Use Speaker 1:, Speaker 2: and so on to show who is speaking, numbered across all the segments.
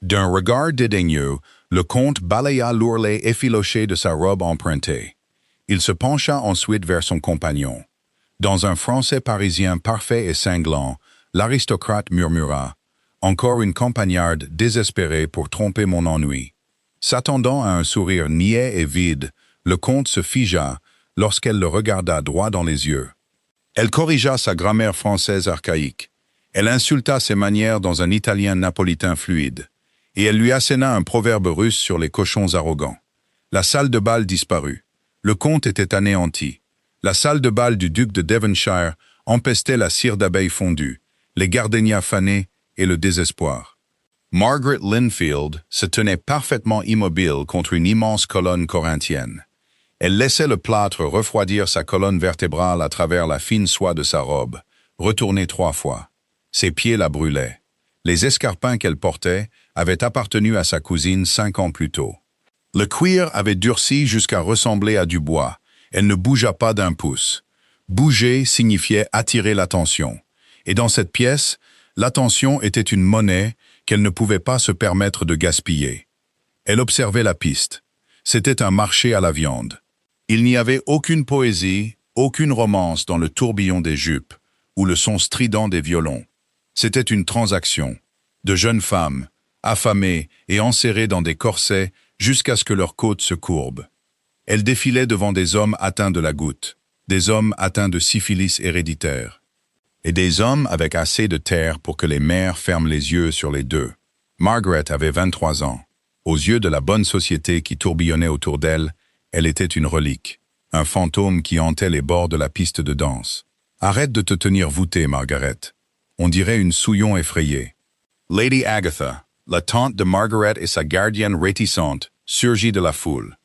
Speaker 1: D'un regard dédaigneux, le comte balaya l'ourlet effiloché de sa robe empruntée. Il se pencha ensuite vers son compagnon. Dans un français parisien parfait et cinglant, l'aristocrate murmura « Encore une campagnarde désespérée pour tromper mon ennui ». S'attendant à un sourire niais et vide, le comte se figea lorsqu'elle le regarda droit dans les yeux. Elle corrigea sa grammaire française archaïque. Elle insulta ses manières dans un italien napolitain fluide. Et elle lui asséna un proverbe russe sur les cochons arrogants. La salle de bal disparut. Le comte était anéanti. La salle de bal du duc de Devonshire empestait la cire d'abeilles fondue, les gardénias fanés et le désespoir. Margaret Linfield se tenait parfaitement immobile contre une immense colonne corinthienne. Elle laissait le plâtre refroidir sa colonne vertébrale à travers la fine soie de sa robe, retournée 3 fois. Ses pieds la brûlaient. Les escarpins qu'elle portait avaient appartenu à sa cousine 5 ans plus tôt. Le cuir avait durci jusqu'à ressembler à du bois. Elle ne bougea pas d'un pouce. Bouger signifiait attirer l'attention. Et dans cette pièce, l'attention était une monnaie qu'elle ne pouvait pas se permettre de gaspiller. Elle observait la piste. C'était un marché à la viande. Il n'y avait aucune poésie, aucune romance dans le tourbillon des jupes ou le son strident des violons. C'était une transaction. De jeunes femmes, affamées et enserrées dans des corsets jusqu'à ce que leurs côtes se courbent. Elles défilaient devant des hommes atteints de la goutte, des hommes atteints de syphilis héréditaire, et des hommes avec assez de terre pour que les mères ferment les yeux sur les deux. Margaret avait 23 ans. Aux yeux de la bonne société qui tourbillonnait autour d'elle, elle était une relique, un fantôme qui hantait les bords de la piste de danse. « Arrête de te tenir voûtée, Margaret. On dirait une souillon effrayée. » Lady Agatha, la tante de Margaret et sa gardienne réticente, surgit de la foule.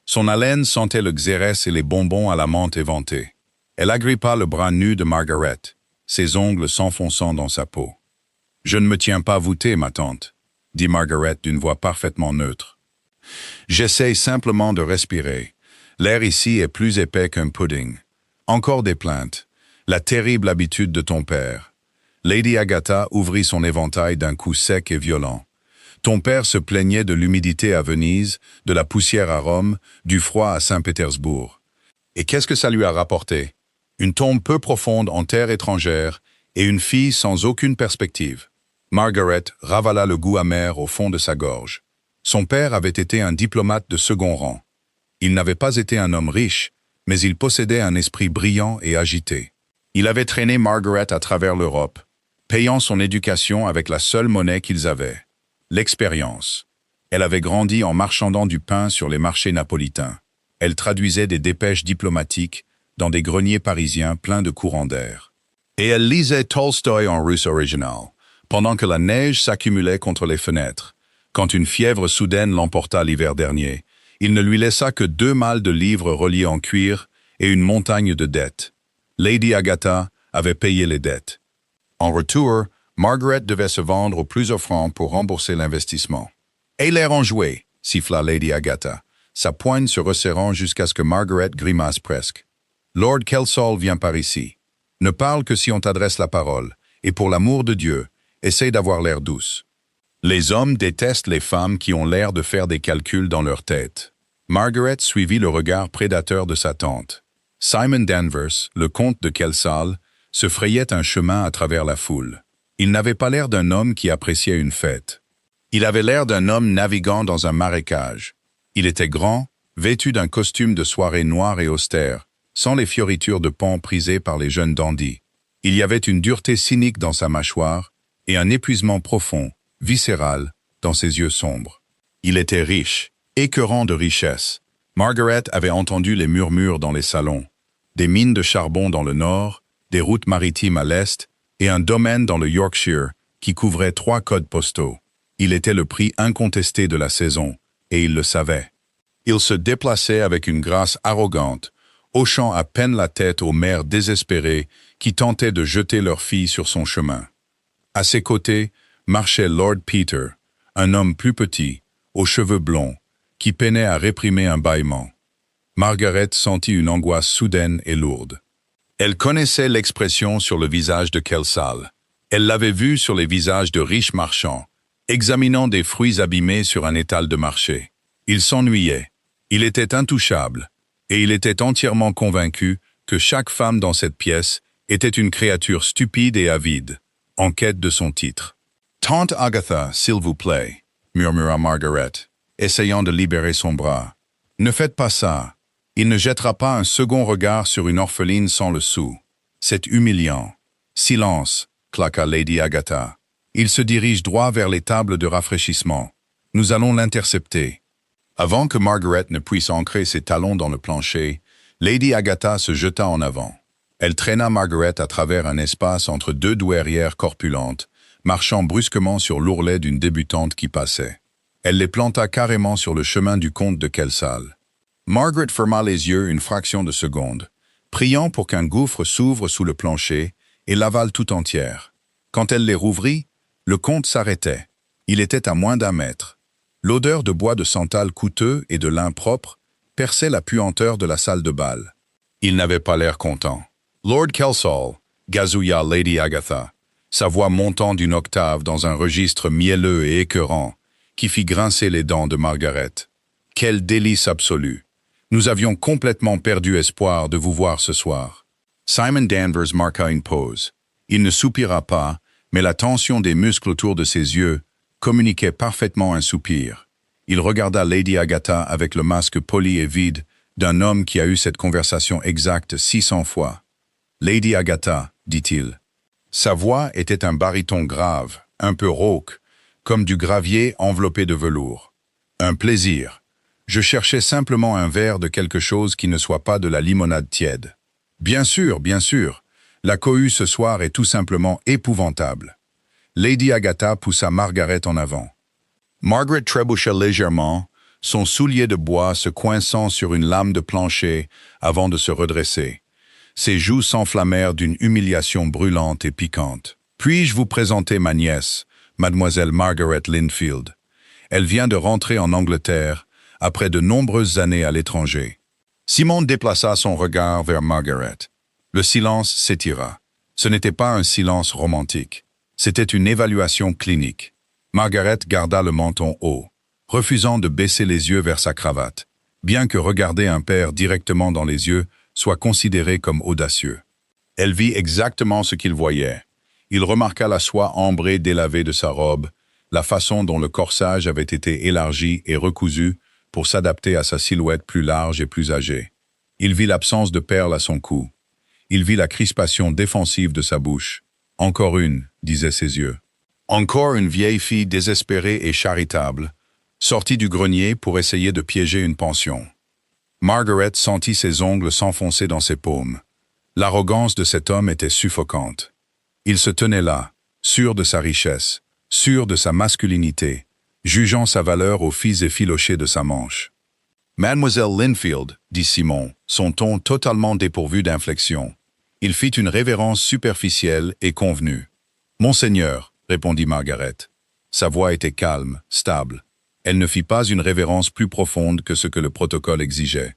Speaker 1: Son haleine sentait le xérès et les bonbons à la menthe éventée. Elle agrippa le bras nu de Margaret, ses ongles s'enfonçant dans sa peau. « Je ne me tiens pas voûtée, ma tante, » dit Margaret d'une voix parfaitement neutre. « J'essaye simplement de respirer. L'air ici est plus épais qu'un pudding. Encore des plaintes. La terrible habitude de ton père. » Lady Agatha ouvrit son éventail d'un coup sec et violent. Ton père se plaignait de l'humidité à Venise, de la poussière à Rome, du froid à Saint-Pétersbourg. Et qu'est-ce que ça lui a rapporté? Une tombe peu profonde en terre étrangère et une fille sans aucune perspective. Margaret ravala le goût amer au fond de sa gorge. Son père avait été un diplomate de second rang. Il n'avait pas été un homme riche, mais il possédait un esprit brillant et agité. Il avait traîné Margaret à travers l'Europe, payant son éducation avec la seule monnaie qu'ils avaient, l'expérience. Elle avait grandi en marchandant du pain sur les marchés napolitains. Elle traduisait des dépêches diplomatiques dans des greniers parisiens pleins de courants d'air. Et elle lisait Tolstoï en russe original, pendant que la neige s'accumulait contre les fenêtres. Quand une fièvre soudaine l'emporta l'hiver dernier, il ne lui laissa que 2 malles de livres reliés en cuir et une montagne de dettes. Lady Agatha avait payé les dettes. En retour, Margaret devait se vendre au plus offrant pour rembourser l'investissement. « Aie l'air enjoué » siffla Lady Agatha, sa poigne se resserrant jusqu'à ce que Margaret grimace presque. « Lord Kelsall vient par ici. Ne parle que si on t'adresse la parole, et pour l'amour de Dieu, essaye d'avoir l'air douce. » Les hommes détestent les femmes qui ont l'air de faire des calculs dans leur tête. Margaret suivit le regard prédateur de sa tante. Simon Danvers, le comte de Kelsall, se frayait un chemin à travers la foule. Il n'avait pas l'air d'un homme qui appréciait une fête. Il avait l'air d'un homme naviguant dans un marécage. Il était grand, vêtu d'un costume de soirée noir et austère, sans les fioritures de pont prisées par les jeunes dandys. Il y avait une dureté cynique dans sa mâchoire et un épuisement profond, viscéral, dans ses yeux sombres. Il était riche, écœurant de richesse. Margaret avait entendu les murmures dans les salons. Des mines de charbon dans le nord, des routes maritimes à l'est et un domaine dans le Yorkshire qui couvrait 3 codes postaux. Il était le prix incontesté de la saison, et il le savait. Il se déplaçait avec une grâce arrogante, hochant à peine la tête aux mères désespérées qui tentaient de jeter leurs filles sur son chemin. À ses côtés marchait Lord Peter, un homme plus petit, aux cheveux blonds, qui peinait à réprimer un bâillement. Margaret sentit une angoisse soudaine et lourde. Elle connaissait l'expression sur le visage de Kelsall. Elle l'avait vue sur les visages de riches marchands, examinant des fruits abîmés sur un étal de marché. Il s'ennuyait. Il était intouchable. Et il était entièrement convaincu que chaque femme dans cette pièce était une créature stupide et avide, en quête de son titre. « Tante Agatha, s'il vous plaît, » murmura Margaret, essayant de libérer son bras. « Ne faites pas ça. Il ne jettera pas un second regard sur une orpheline sans le sou. C'est humiliant. »« Silence, » claqua Lady Agatha. « Il se dirige droit vers les tables de rafraîchissement. Nous allons l'intercepter. » Avant que Margaret ne puisse ancrer ses talons dans le plancher, Lady Agatha se jeta en avant. Elle traîna Margaret à travers un espace entre deux douairières corpulentes, marchant brusquement sur l'ourlet d'une débutante qui passait. Elle les planta carrément sur le chemin du comte de Kelsall. Margaret ferma les yeux une fraction de seconde, priant pour qu'un gouffre s'ouvre sous le plancher et l'avale tout entière. Quand elle les rouvrit, le comte s'arrêtait. Il était à moins d'1 mètre. L'odeur de bois de santal coûteux et de lin propre perçait la puanteur de la salle de bal. Il n'avait pas l'air content. « Lord Kelsall » gazouilla Lady Agatha, sa voix montant d'une octave dans un registre mielleux et écœurant qui fit grincer les dents de Margaret. « Quel délice absolu! Nous avions complètement perdu espoir de vous voir ce soir. » Simon Danvers marqua une pause. Il ne soupira pas, mais la tension des muscles autour de ses yeux communiquait parfaitement un soupir. Il regarda Lady Agatha avec le masque poli et vide d'un homme qui a eu cette conversation exacte 600 fois. « Lady Agatha, dit-il. » Sa voix était un baryton grave, un peu rauque, comme du gravier enveloppé de velours. « Un plaisir. Je cherchais simplement un verre de quelque chose qui ne soit pas de la limonade tiède. »« Bien sûr, bien sûr. La cohue ce soir est tout simplement épouvantable. » Lady Agatha poussa Margaret en avant. Margaret trébucha légèrement, son soulier de bois se coinçant sur une lame de plancher avant de se redresser. Ses joues s'enflammèrent d'une humiliation brûlante et piquante. « Puis-je vous présenter ma nièce, mademoiselle Margaret Linfield. Elle vient de rentrer en Angleterre après de nombreuses années à l'étranger. » Simon déplaça son regard vers Margaret. Le silence s'étira. Ce n'était pas un silence romantique. C'était une évaluation clinique. Margaret garda le menton haut, refusant de baisser les yeux vers sa cravate, bien que regarder un père directement dans les yeux soit considéré comme audacieux. Elle vit exactement ce qu'il voyait. Il remarqua la soie ambrée délavée de sa robe, la façon dont le corsage avait été élargi et recousu pour s'adapter à sa silhouette plus large et plus âgée. Il vit l'absence de perles à son cou. Il vit la crispation défensive de sa bouche. « Encore une », disaient ses yeux. Encore une vieille fille désespérée et charitable, sortie du grenier pour essayer de piéger une pension. Margaret sentit ses ongles s'enfoncer dans ses paumes. L'arrogance de cet homme était suffocante. Il se tenait là, sûr de sa richesse, sûr de sa masculinité, jugeant sa valeur aux fils effilochés de sa manche. « Mademoiselle Linfield » dit Simon, son ton totalement dépourvu d'inflexion. Il fit une révérence superficielle et convenue. « Monseigneur » répondit Margaret. Sa voix était calme, stable. Elle ne fit pas une révérence plus profonde que ce que le protocole exigeait.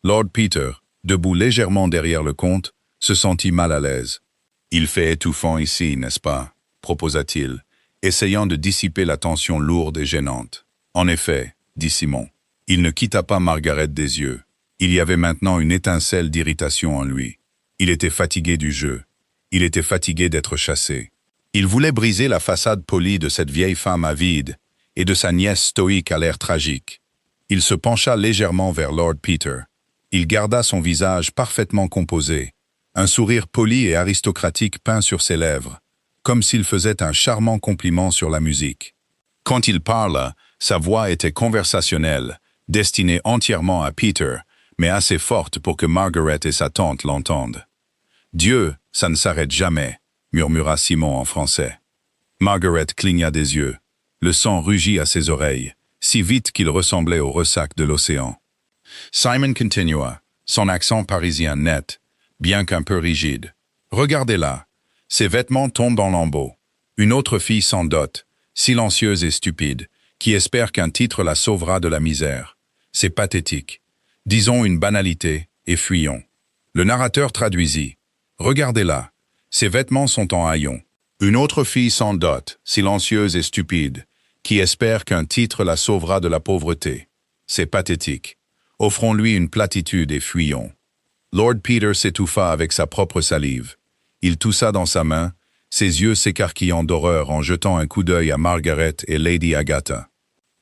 Speaker 1: Lord Peter, debout légèrement derrière le comte, se sentit mal à l'aise. « Il fait étouffant ici, n'est-ce pas ?» proposa-t-il, essayant de dissiper la tension lourde et gênante. « En effet, » dit Simon. Il ne quitta pas Margaret des yeux. Il y avait maintenant une étincelle d'irritation en lui. Il était fatigué du jeu. Il était fatigué d'être chassé. Il voulait briser la façade polie de cette vieille femme avide et de sa nièce stoïque à l'air tragique. Il se pencha légèrement vers Lord Peter. Il garda son visage parfaitement composé, un sourire poli et aristocratique peint sur ses lèvres, comme s'il faisait un charmant compliment sur la musique. Quand il parla, sa voix était conversationnelle, destinée entièrement à Peter, mais assez forte pour que Margaret et sa tante l'entendent. « Dieu, ça ne s'arrête jamais », murmura Simon en français. Margaret cligna des yeux. Le sang rugit à ses oreilles, si vite qu'il ressemblait au ressac de l'océan. Simon continua, son accent parisien net, bien qu'un peu rigide. « Regardez-la. Ses vêtements tombent en lambeaux. Une autre fille sans dot, silencieuse et stupide, qui espère qu'un titre la sauvera de la misère. C'est pathétique. Disons une banalité et fuyons. » Le narrateur traduisit. « Regardez-la. Ses vêtements sont en haillons. Une autre fille sans dot, silencieuse et stupide, qui espère qu'un titre la sauvera de la pauvreté. C'est pathétique. Offrons-lui une platitude et fuyons. Lord Peter s'étouffa avec sa propre salive. Il toussa dans sa main, ses yeux s'écarquillant d'horreur en jetant un coup d'œil à Margaret et Lady Agatha.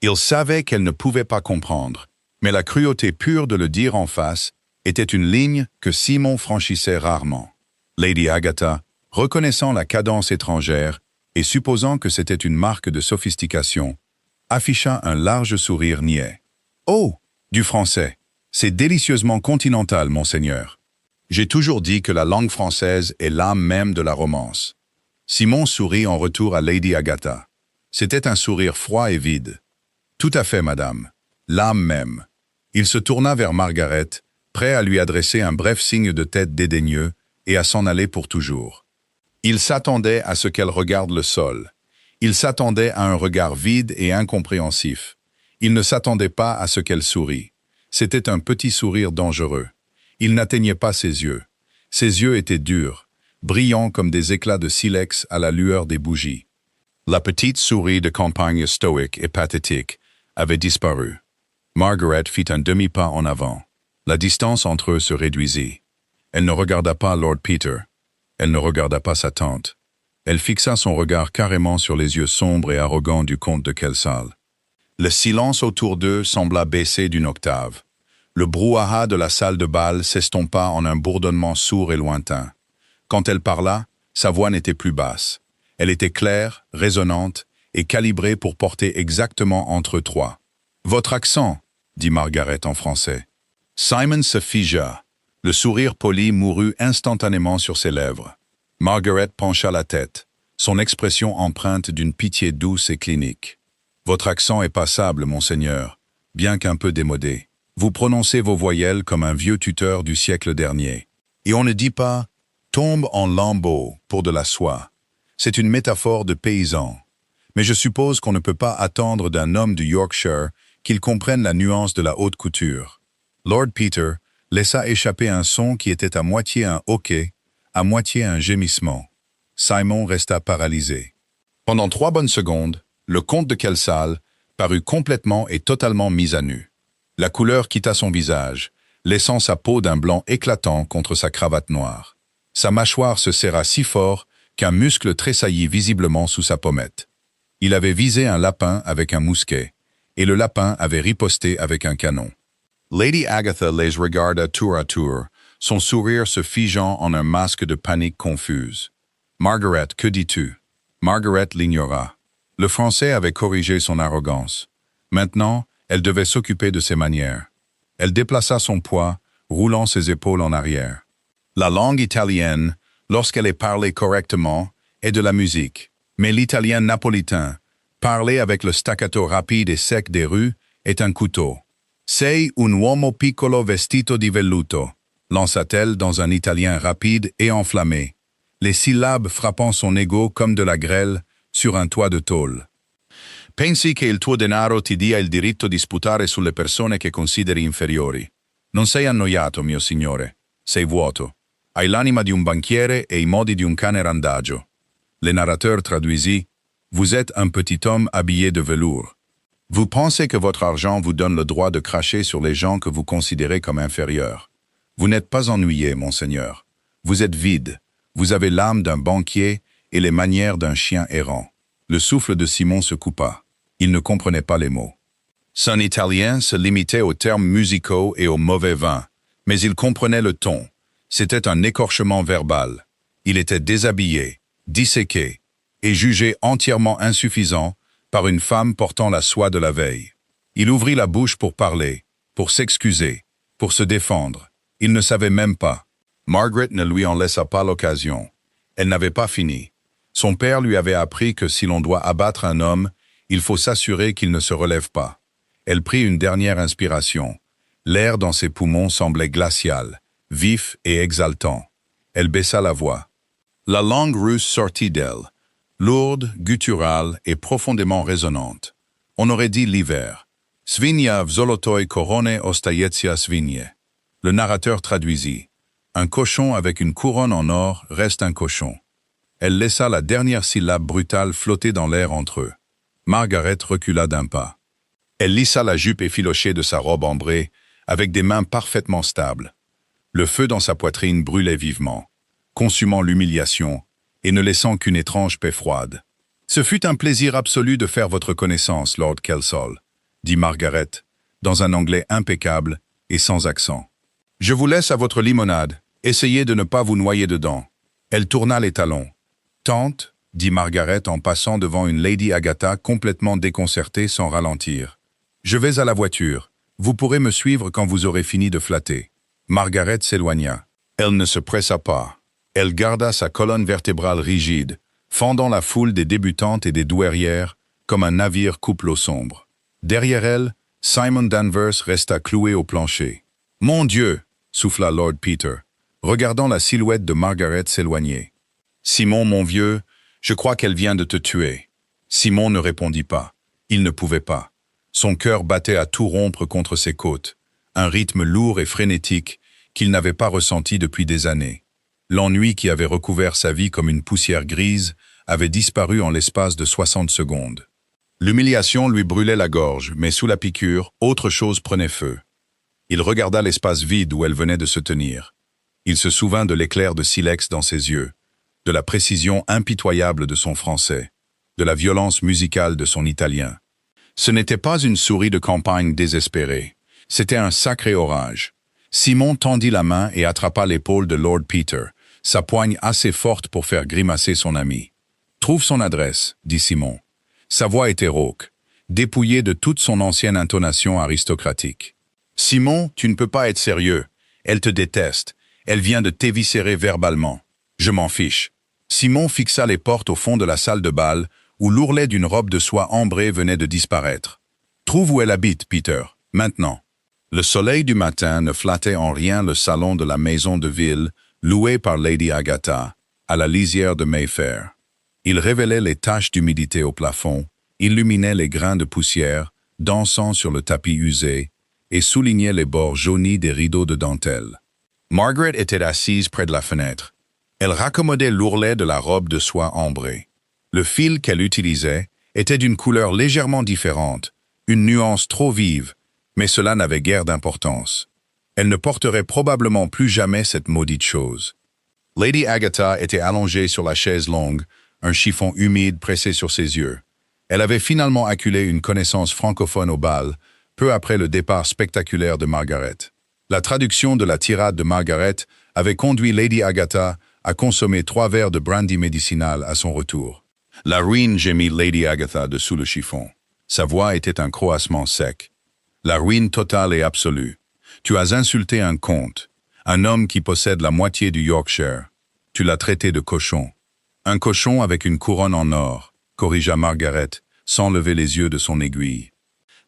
Speaker 1: Il savait qu'elle ne pouvait pas comprendre, mais la cruauté pure de le dire en face était une ligne que Simon franchissait rarement. Lady Agatha, reconnaissant la cadence étrangère et supposant que c'était une marque de sophistication, afficha un large sourire niais. « Oh, du français! C'est délicieusement continental, monseigneur. J'ai toujours dit que la langue française est l'âme même de la romance. » Simon sourit en retour à Lady Agatha. C'était un sourire froid et vide. « Tout à fait, madame. L'âme même. » Il se tourna vers Margaret, prêt à lui adresser un bref signe de tête dédaigneux et à s'en aller pour toujours. Il s'attendait à ce qu'elle regarde le sol. Il s'attendait à un regard vide et incompréhensif. Il ne s'attendait pas à ce qu'elle sourit. C'était un petit sourire dangereux. Il n'atteignait pas ses yeux. Ses yeux étaient durs, brillants comme des éclats de silex à la lueur des bougies. La petite souris de campagne stoïque et pathétique avait disparu. Margaret fit un demi-pas en avant. La distance entre eux se réduisit. Elle ne regarda pas Lord Peter. Elle ne regarda pas sa tante. Elle fixa son regard carrément sur les yeux sombres et arrogants du comte de Kelsall. Le silence autour d'eux sembla baisser d'une octave. Le brouhaha de la salle de bal s'estompa en un bourdonnement sourd et lointain. Quand elle parla, sa voix n'était plus basse. Elle était claire, résonnante et calibrée pour porter exactement entre trois. « Votre accent » dit Margaret en français. Simon se figea. Le sourire poli mourut instantanément sur ses lèvres. Margaret pencha la tête, son expression empreinte d'une pitié douce et clinique. « Votre accent est passable, monseigneur, bien qu'un peu démodé. Vous prononcez vos voyelles comme un vieux tuteur du siècle dernier. Et on ne dit pas « tombe en lambeaux pour de la soie ». C'est une métaphore de paysan. Mais je suppose qu'on ne peut pas attendre d'un homme du Yorkshire qu'il comprenne la nuance de la haute couture. Lord Peter laissa échapper un son qui était à moitié un hoquet, à moitié un gémissement. Simon resta paralysé. Pendant 3 bonnes secondes, le comte de Kelsall parut complètement et totalement mis à nu. La couleur quitta son visage, laissant sa peau d'un blanc éclatant contre sa cravate noire. Sa mâchoire se serra si fort qu'un muscle tressaillit visiblement sous sa pommette. Il avait visé un lapin avec un mousquet, et le lapin avait riposté avec un canon. Lady Agatha les regarda tour à tour, son sourire se figeant en un masque de panique confuse. « Margaret, que dis-tu » Margaret l'ignora. Le Français avait corrigé son arrogance. Maintenant, elle devait s'occuper de ses manières. Elle déplaça son poids, roulant ses épaules en arrière. La langue italienne, lorsqu'elle est parlée correctement, est de la musique. Mais l'italien napolitain, parlé avec le staccato rapide et sec des rues, est un couteau. « Sei un uomo piccolo vestito di velluto », lança-t-elle dans un italien rapide et enflammé, les syllabes frappant son ego comme de la grêle sur un toit de tôle. « Pensi che il tuo denaro ti dia il diritto di sputare sulle persone che consideri inferiori. Non sei annoiato, mio signore. Sei vuoto. Hai l'anima di un banchiere e i modi di un cane randagio. » Le narrateur traduisit « Vous êtes un petit homme habillé de velours. Vous pensez que votre argent vous donne le droit de cracher sur les gens que vous considérez comme inférieurs. Vous n'êtes pas ennuyé, monseigneur. Vous êtes vide. Vous avez l'âme d'un banquier et les manières d'un chien errant. » Le souffle de Simon se coupa. Il ne comprenait pas les mots. Son italien se limitait aux termes musicaux et au mauvais vin, mais il comprenait le ton. C'était un écorchement verbal. Il était déshabillé, disséqué, et jugé entièrement insuffisant par une femme portant la soie de la veille. Il ouvrit la bouche pour parler, pour s'excuser, pour se défendre. Il ne savait même pas. Margaret ne lui en laissa pas l'occasion. Elle n'avait pas fini. Son père lui avait appris que si l'on doit abattre un homme, il faut s'assurer qu'il ne se relève pas. Elle prit une dernière inspiration. L'air dans ses poumons semblait glacial, vif et exaltant. Elle baissa la voix. La langue russe sortit d'elle, lourde, gutturale et profondément résonante. On aurait dit l'hiver. Svinia w zolotoj korone ostajecia svinie. Le narrateur traduisit. Un cochon avec une couronne en or reste un cochon. Elle laissa la dernière syllabe brutale flotter dans l'air entre eux. Margaret recula d'un pas. Elle lissa la jupe effilochée de sa robe ambrée, avec des mains parfaitement stables. Le feu dans sa poitrine brûlait vivement, consumant l'humiliation et ne laissant qu'une étrange paix froide. « Ce fut un plaisir absolu de faire votre connaissance, Lord Kelsall, » dit Margaret, dans un anglais impeccable et sans accent. « Je vous laisse à votre limonade. Essayez de ne pas vous noyer dedans. » Elle tourna les talons. « Tante, » dit Margaret en passant devant une Lady Agatha complètement déconcertée sans ralentir. « Je vais à la voiture. Vous pourrez me suivre quand vous aurez fini de flatter. » Margaret s'éloigna. Elle ne se pressa pas. Elle garda sa colonne vertébrale rigide, fendant la foule des débutantes et des douairières comme un navire coupe l'eau sombre. Derrière elle, Simon Danvers resta cloué au plancher. « Mon Dieu !» souffla Lord Peter, regardant la silhouette de Margaret s'éloigner. « Simon, mon vieux, je crois qu'elle vient de te tuer. » Simon ne répondit pas. Il ne pouvait pas. Son cœur battait à tout rompre contre ses côtes, un rythme lourd et frénétique qu'il n'avait pas ressenti depuis des années. L'ennui qui avait recouvert sa vie comme une poussière grise avait disparu en l'espace de 60 secondes. L'humiliation lui brûlait la gorge, mais sous la piqûre, autre chose prenait feu. Il regarda l'espace vide où elle venait de se tenir. Il se souvint de l'éclair de silex dans ses yeux, de la précision impitoyable de son français, de la violence musicale de son italien. Ce n'était pas une souris de campagne désespérée, c'était un sacré orage. Simon tendit la main et attrapa l'épaule de Lord Peter, sa poigne assez forte pour faire grimacer son ami. « Trouve son adresse, » dit Simon. Sa voix était rauque, dépouillée de toute son ancienne intonation aristocratique. « Simon, tu ne peux pas être sérieux. Elle te déteste. Elle vient de t'éviscérer verbalement. Je m'en fiche. » Simon fixa les portes au fond de la salle de bal, où l'ourlet d'une robe de soie ambrée venait de disparaître. « Trouve où elle habite, Peter, maintenant. » Le soleil du matin ne flattait en rien le salon de la maison de ville, loué par Lady Agatha, à la lisière de Mayfair. Il révélait les taches d'humidité au plafond, illuminait les grains de poussière, dansant sur le tapis usé, et soulignait les bords jaunis des rideaux de dentelle. Margaret était assise près de la fenêtre. Elle raccommodait l'ourlet de la robe de soie ambrée. Le fil qu'elle utilisait était d'une couleur légèrement différente, une nuance trop vive, mais cela n'avait guère d'importance. Elle ne porterait probablement plus jamais cette maudite chose. Lady Agatha était allongée sur la chaise longue, un chiffon humide pressé sur ses yeux. Elle avait finalement acculé une connaissance francophone au bal, peu après le départ spectaculaire de Margaret. La traduction de la tirade de Margaret avait conduit Lady Agatha à consommer 3 verres de brandy médicinal à son retour. « La ruine » gémit Lady Agatha dessous le chiffon. Sa voix était un croassement sec. « La ruine totale et absolue. Tu as insulté un comte, un homme qui possède la moitié du Yorkshire. Tu l'as traité de cochon. » « Un cochon avec une couronne en or », corrigea Margaret, sans lever les yeux de son aiguille.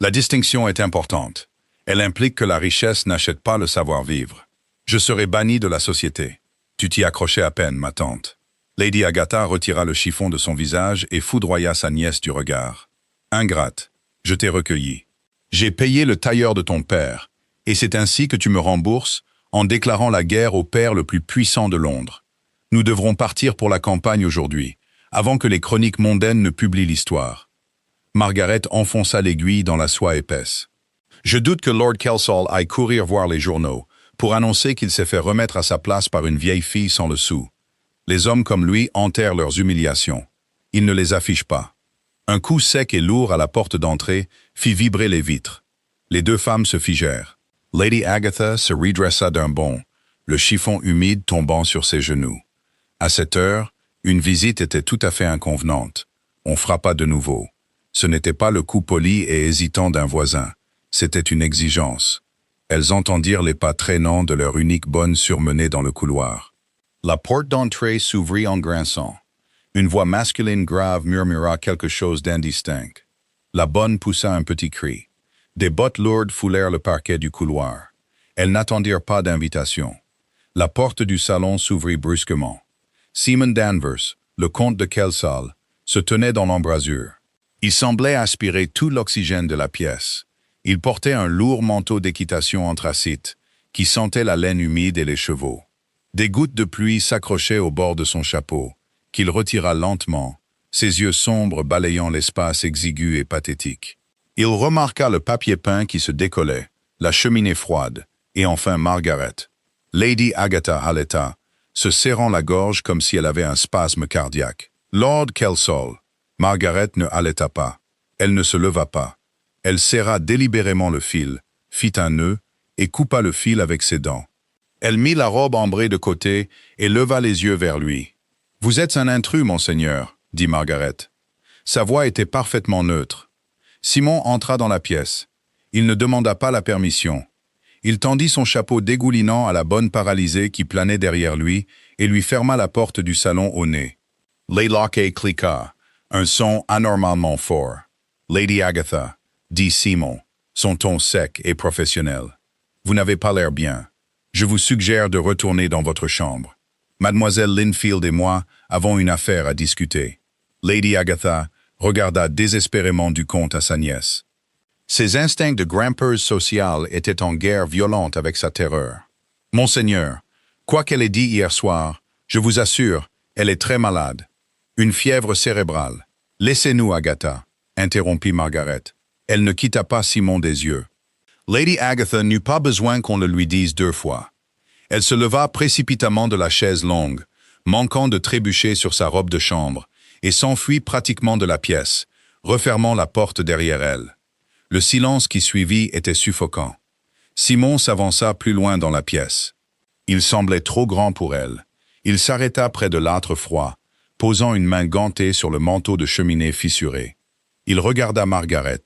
Speaker 1: La distinction est importante. Elle implique que la richesse n'achète pas le savoir-vivre. Je serai banni de la société. Tu t'y accrochais à peine, ma tante. Lady Agatha retira le chiffon de son visage et foudroya sa nièce du regard. Ingrate, je t'ai recueilli. J'ai payé le tailleur de ton père, et c'est ainsi que tu me rembourses en déclarant la guerre au père le plus puissant de Londres. Nous devrons partir pour la campagne aujourd'hui, avant que les chroniques mondaines ne publient l'histoire. Margaret enfonça l'aiguille dans la soie épaisse. Je doute que Lord Kelsall aille courir voir les journaux, pour annoncer qu'il s'est fait remettre à sa place par une vieille fille sans le sou. Les hommes comme lui enterrent leurs humiliations. Ils ne les affichent pas. Un coup sec et lourd à la porte d'entrée fit vibrer les vitres. Les 2 femmes se figèrent. Lady Agatha se redressa d'un bond, le chiffon humide tombant sur ses genoux. À cette heure, une visite était tout à fait inconvenante. On frappa de nouveau. Ce n'était pas le coup poli et hésitant d'un voisin. C'était une exigence. Elles entendirent les pas traînants de leur unique bonne surmenée dans le couloir. La porte d'entrée s'ouvrit en grinçant. Une voix masculine grave murmura quelque chose d'indistinct. La bonne poussa un petit cri. Des bottes lourdes foulèrent le parquet du couloir. Elles n'attendirent pas d'invitation. La porte du salon s'ouvrit brusquement. Simon Danvers, le comte de Kelsall, se tenait dans l'embrasure. Il semblait aspirer tout l'oxygène de la pièce. Il portait un lourd manteau d'équitation anthracite, qui sentait la laine humide et les chevaux. Des gouttes de pluie s'accrochaient au bord de son chapeau, qu'il retira lentement, ses yeux sombres balayant l'espace exigu et pathétique. Il remarqua le papier peint qui se décollait, la cheminée froide, et enfin Margaret. Lady Agatha haleta, se serrant la gorge comme si elle avait un spasme cardiaque. Lord Kelsall. Margaret ne haleta pas. Elle ne se leva pas. Elle serra délibérément le fil, fit un nœud, et coupa le fil avec ses dents. Elle mit la robe ambrée de côté et leva les yeux vers lui. « Vous êtes un intrus, monseigneur, » dit Margaret. Sa voix était parfaitement neutre. Simon entra dans la pièce. Il ne demanda pas la permission. Il tendit son chapeau dégoulinant à la bonne paralysée qui planait derrière lui et lui ferma la porte du salon au nez. Les loquets cliqua, un son anormalement fort. « Lady Agatha, » dit Simon, son ton sec et professionnel. « Vous n'avez pas l'air bien. Je vous suggère de retourner dans votre chambre. Mademoiselle Linfield et moi avons une affaire à discuter. » Lady Agatha regarda désespérément du comte à sa nièce. Ses instincts de grimpeuse sociale étaient en guerre violente avec sa terreur. « Monseigneur, quoi qu'elle ait dit hier soir, je vous assure, elle est très malade. Une fièvre cérébrale. Laissez-nous, Agatha, » interrompit Margaret. Elle ne quitta pas Simon des yeux. Lady Agatha n'eut pas besoin qu'on le lui dise 2 fois. Elle se leva précipitamment de la chaise longue, manquant de trébucher sur sa robe de chambre, et s'enfuit pratiquement de la pièce, refermant la porte derrière elle. Le silence qui suivit était suffocant. Simon s'avança plus loin dans la pièce. Il semblait trop grand pour elle. Il s'arrêta près de l'âtre froid, posant une main gantée sur le manteau de cheminée fissuré. Il regarda Margaret.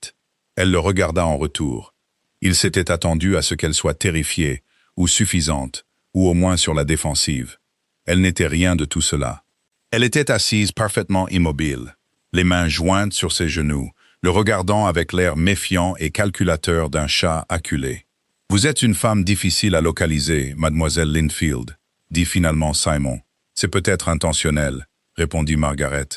Speaker 1: Elle le regarda en retour. Il s'était attendu à ce qu'elle soit terrifiée, ou suffisante, ou au moins sur la défensive. Elle n'était rien de tout cela. Elle était assise parfaitement immobile, les mains jointes sur ses genoux, le regardant avec l'air méfiant et calculateur d'un chat acculé. « Vous êtes une femme difficile à localiser, mademoiselle Linfield, » dit finalement Simon. « C'est peut-être intentionnel, » répondit Margaret.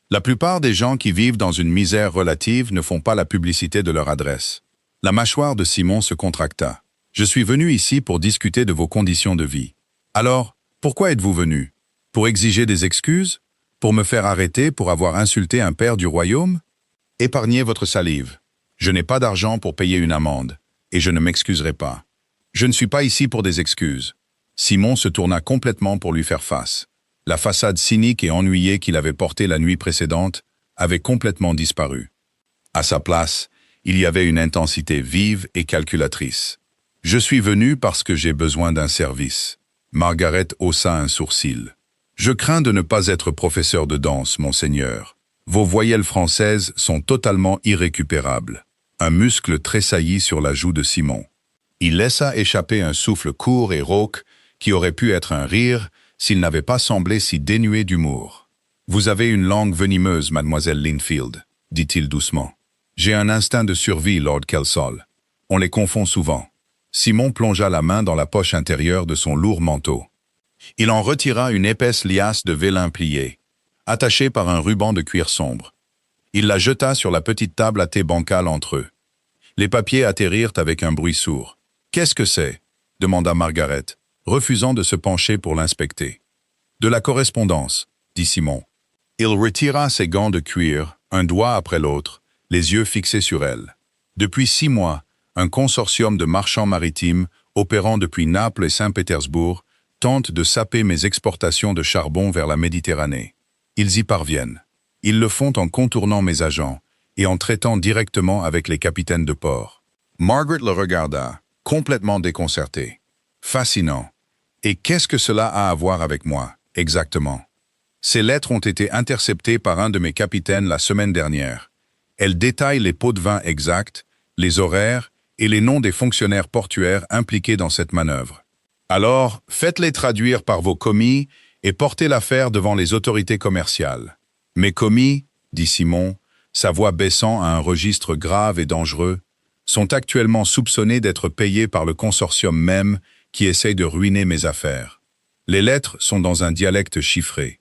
Speaker 1: La plupart des gens qui vivent dans une misère relative ne font pas la publicité de leur adresse. La mâchoire de Simon se contracta. « Je suis venu ici pour discuter de vos conditions de vie. Alors, pourquoi êtes-vous venu? Pour exiger des excuses? Pour me faire arrêter pour avoir insulté un père du royaume? Épargnez votre salive. Je n'ai pas d'argent pour payer une amende, et je ne m'excuserai pas. Je ne suis pas ici pour des excuses. » Simon se tourna complètement pour lui faire face. La façade cynique et ennuyée qu'il avait portée la nuit précédente avait complètement disparu. À sa place, il y avait une intensité vive et calculatrice. « Je suis venu parce que j'ai besoin d'un service. » Margaret haussa un sourcil. « Je crains de ne pas être professeur de danse, monseigneur. Vos voyelles françaises sont totalement irrécupérables. » Un muscle tressaillit sur la joue de Simon. Il laissa échapper un souffle court et rauque qui aurait pu être un rire s'il n'avait pas semblé si dénué d'humour. « Vous avez une langue venimeuse, mademoiselle Linfield, » dit-il doucement. « J'ai un instinct de survie, Lord Kelsall. On les confond souvent. » Simon plongea la main dans la poche intérieure de son lourd manteau. Il en retira une épaisse liasse de vélin plié, attachée par un ruban de cuir sombre. Il la jeta sur la petite table à thé bancale entre eux. Les papiers atterrirent avec un bruit sourd. « Qu'est-ce que c'est » demanda Margaret, refusant de se pencher pour l'inspecter. « De la correspondance » dit Simon. Il retira ses gants de cuir, un doigt après l'autre, les yeux fixés sur elle. Depuis 6 mois, un consortium de marchands maritimes, opérant depuis Naples et Saint-Pétersbourg, tente de saper mes exportations de charbon vers la Méditerranée. Ils y parviennent. Ils le font en contournant mes agents et en traitant directement avec les capitaines de port. Margaret le regarda, complètement déconcertée. Fascinant. Et qu'est-ce que cela a à voir avec moi, exactement? Ces lettres ont été interceptées par un de mes capitaines la semaine dernière. Elles détaillent les pots de vin exacts, les horaires et les noms des fonctionnaires portuaires impliqués dans cette manœuvre. Alors, faites-les traduire par vos commis et portez l'affaire devant les autorités commerciales. Mes commis, dit Simon, sa voix baissant à un registre grave et dangereux, sont actuellement soupçonnés d'être payés par le consortium même qui essaye de ruiner mes affaires. Les lettres sont dans un dialecte chiffré.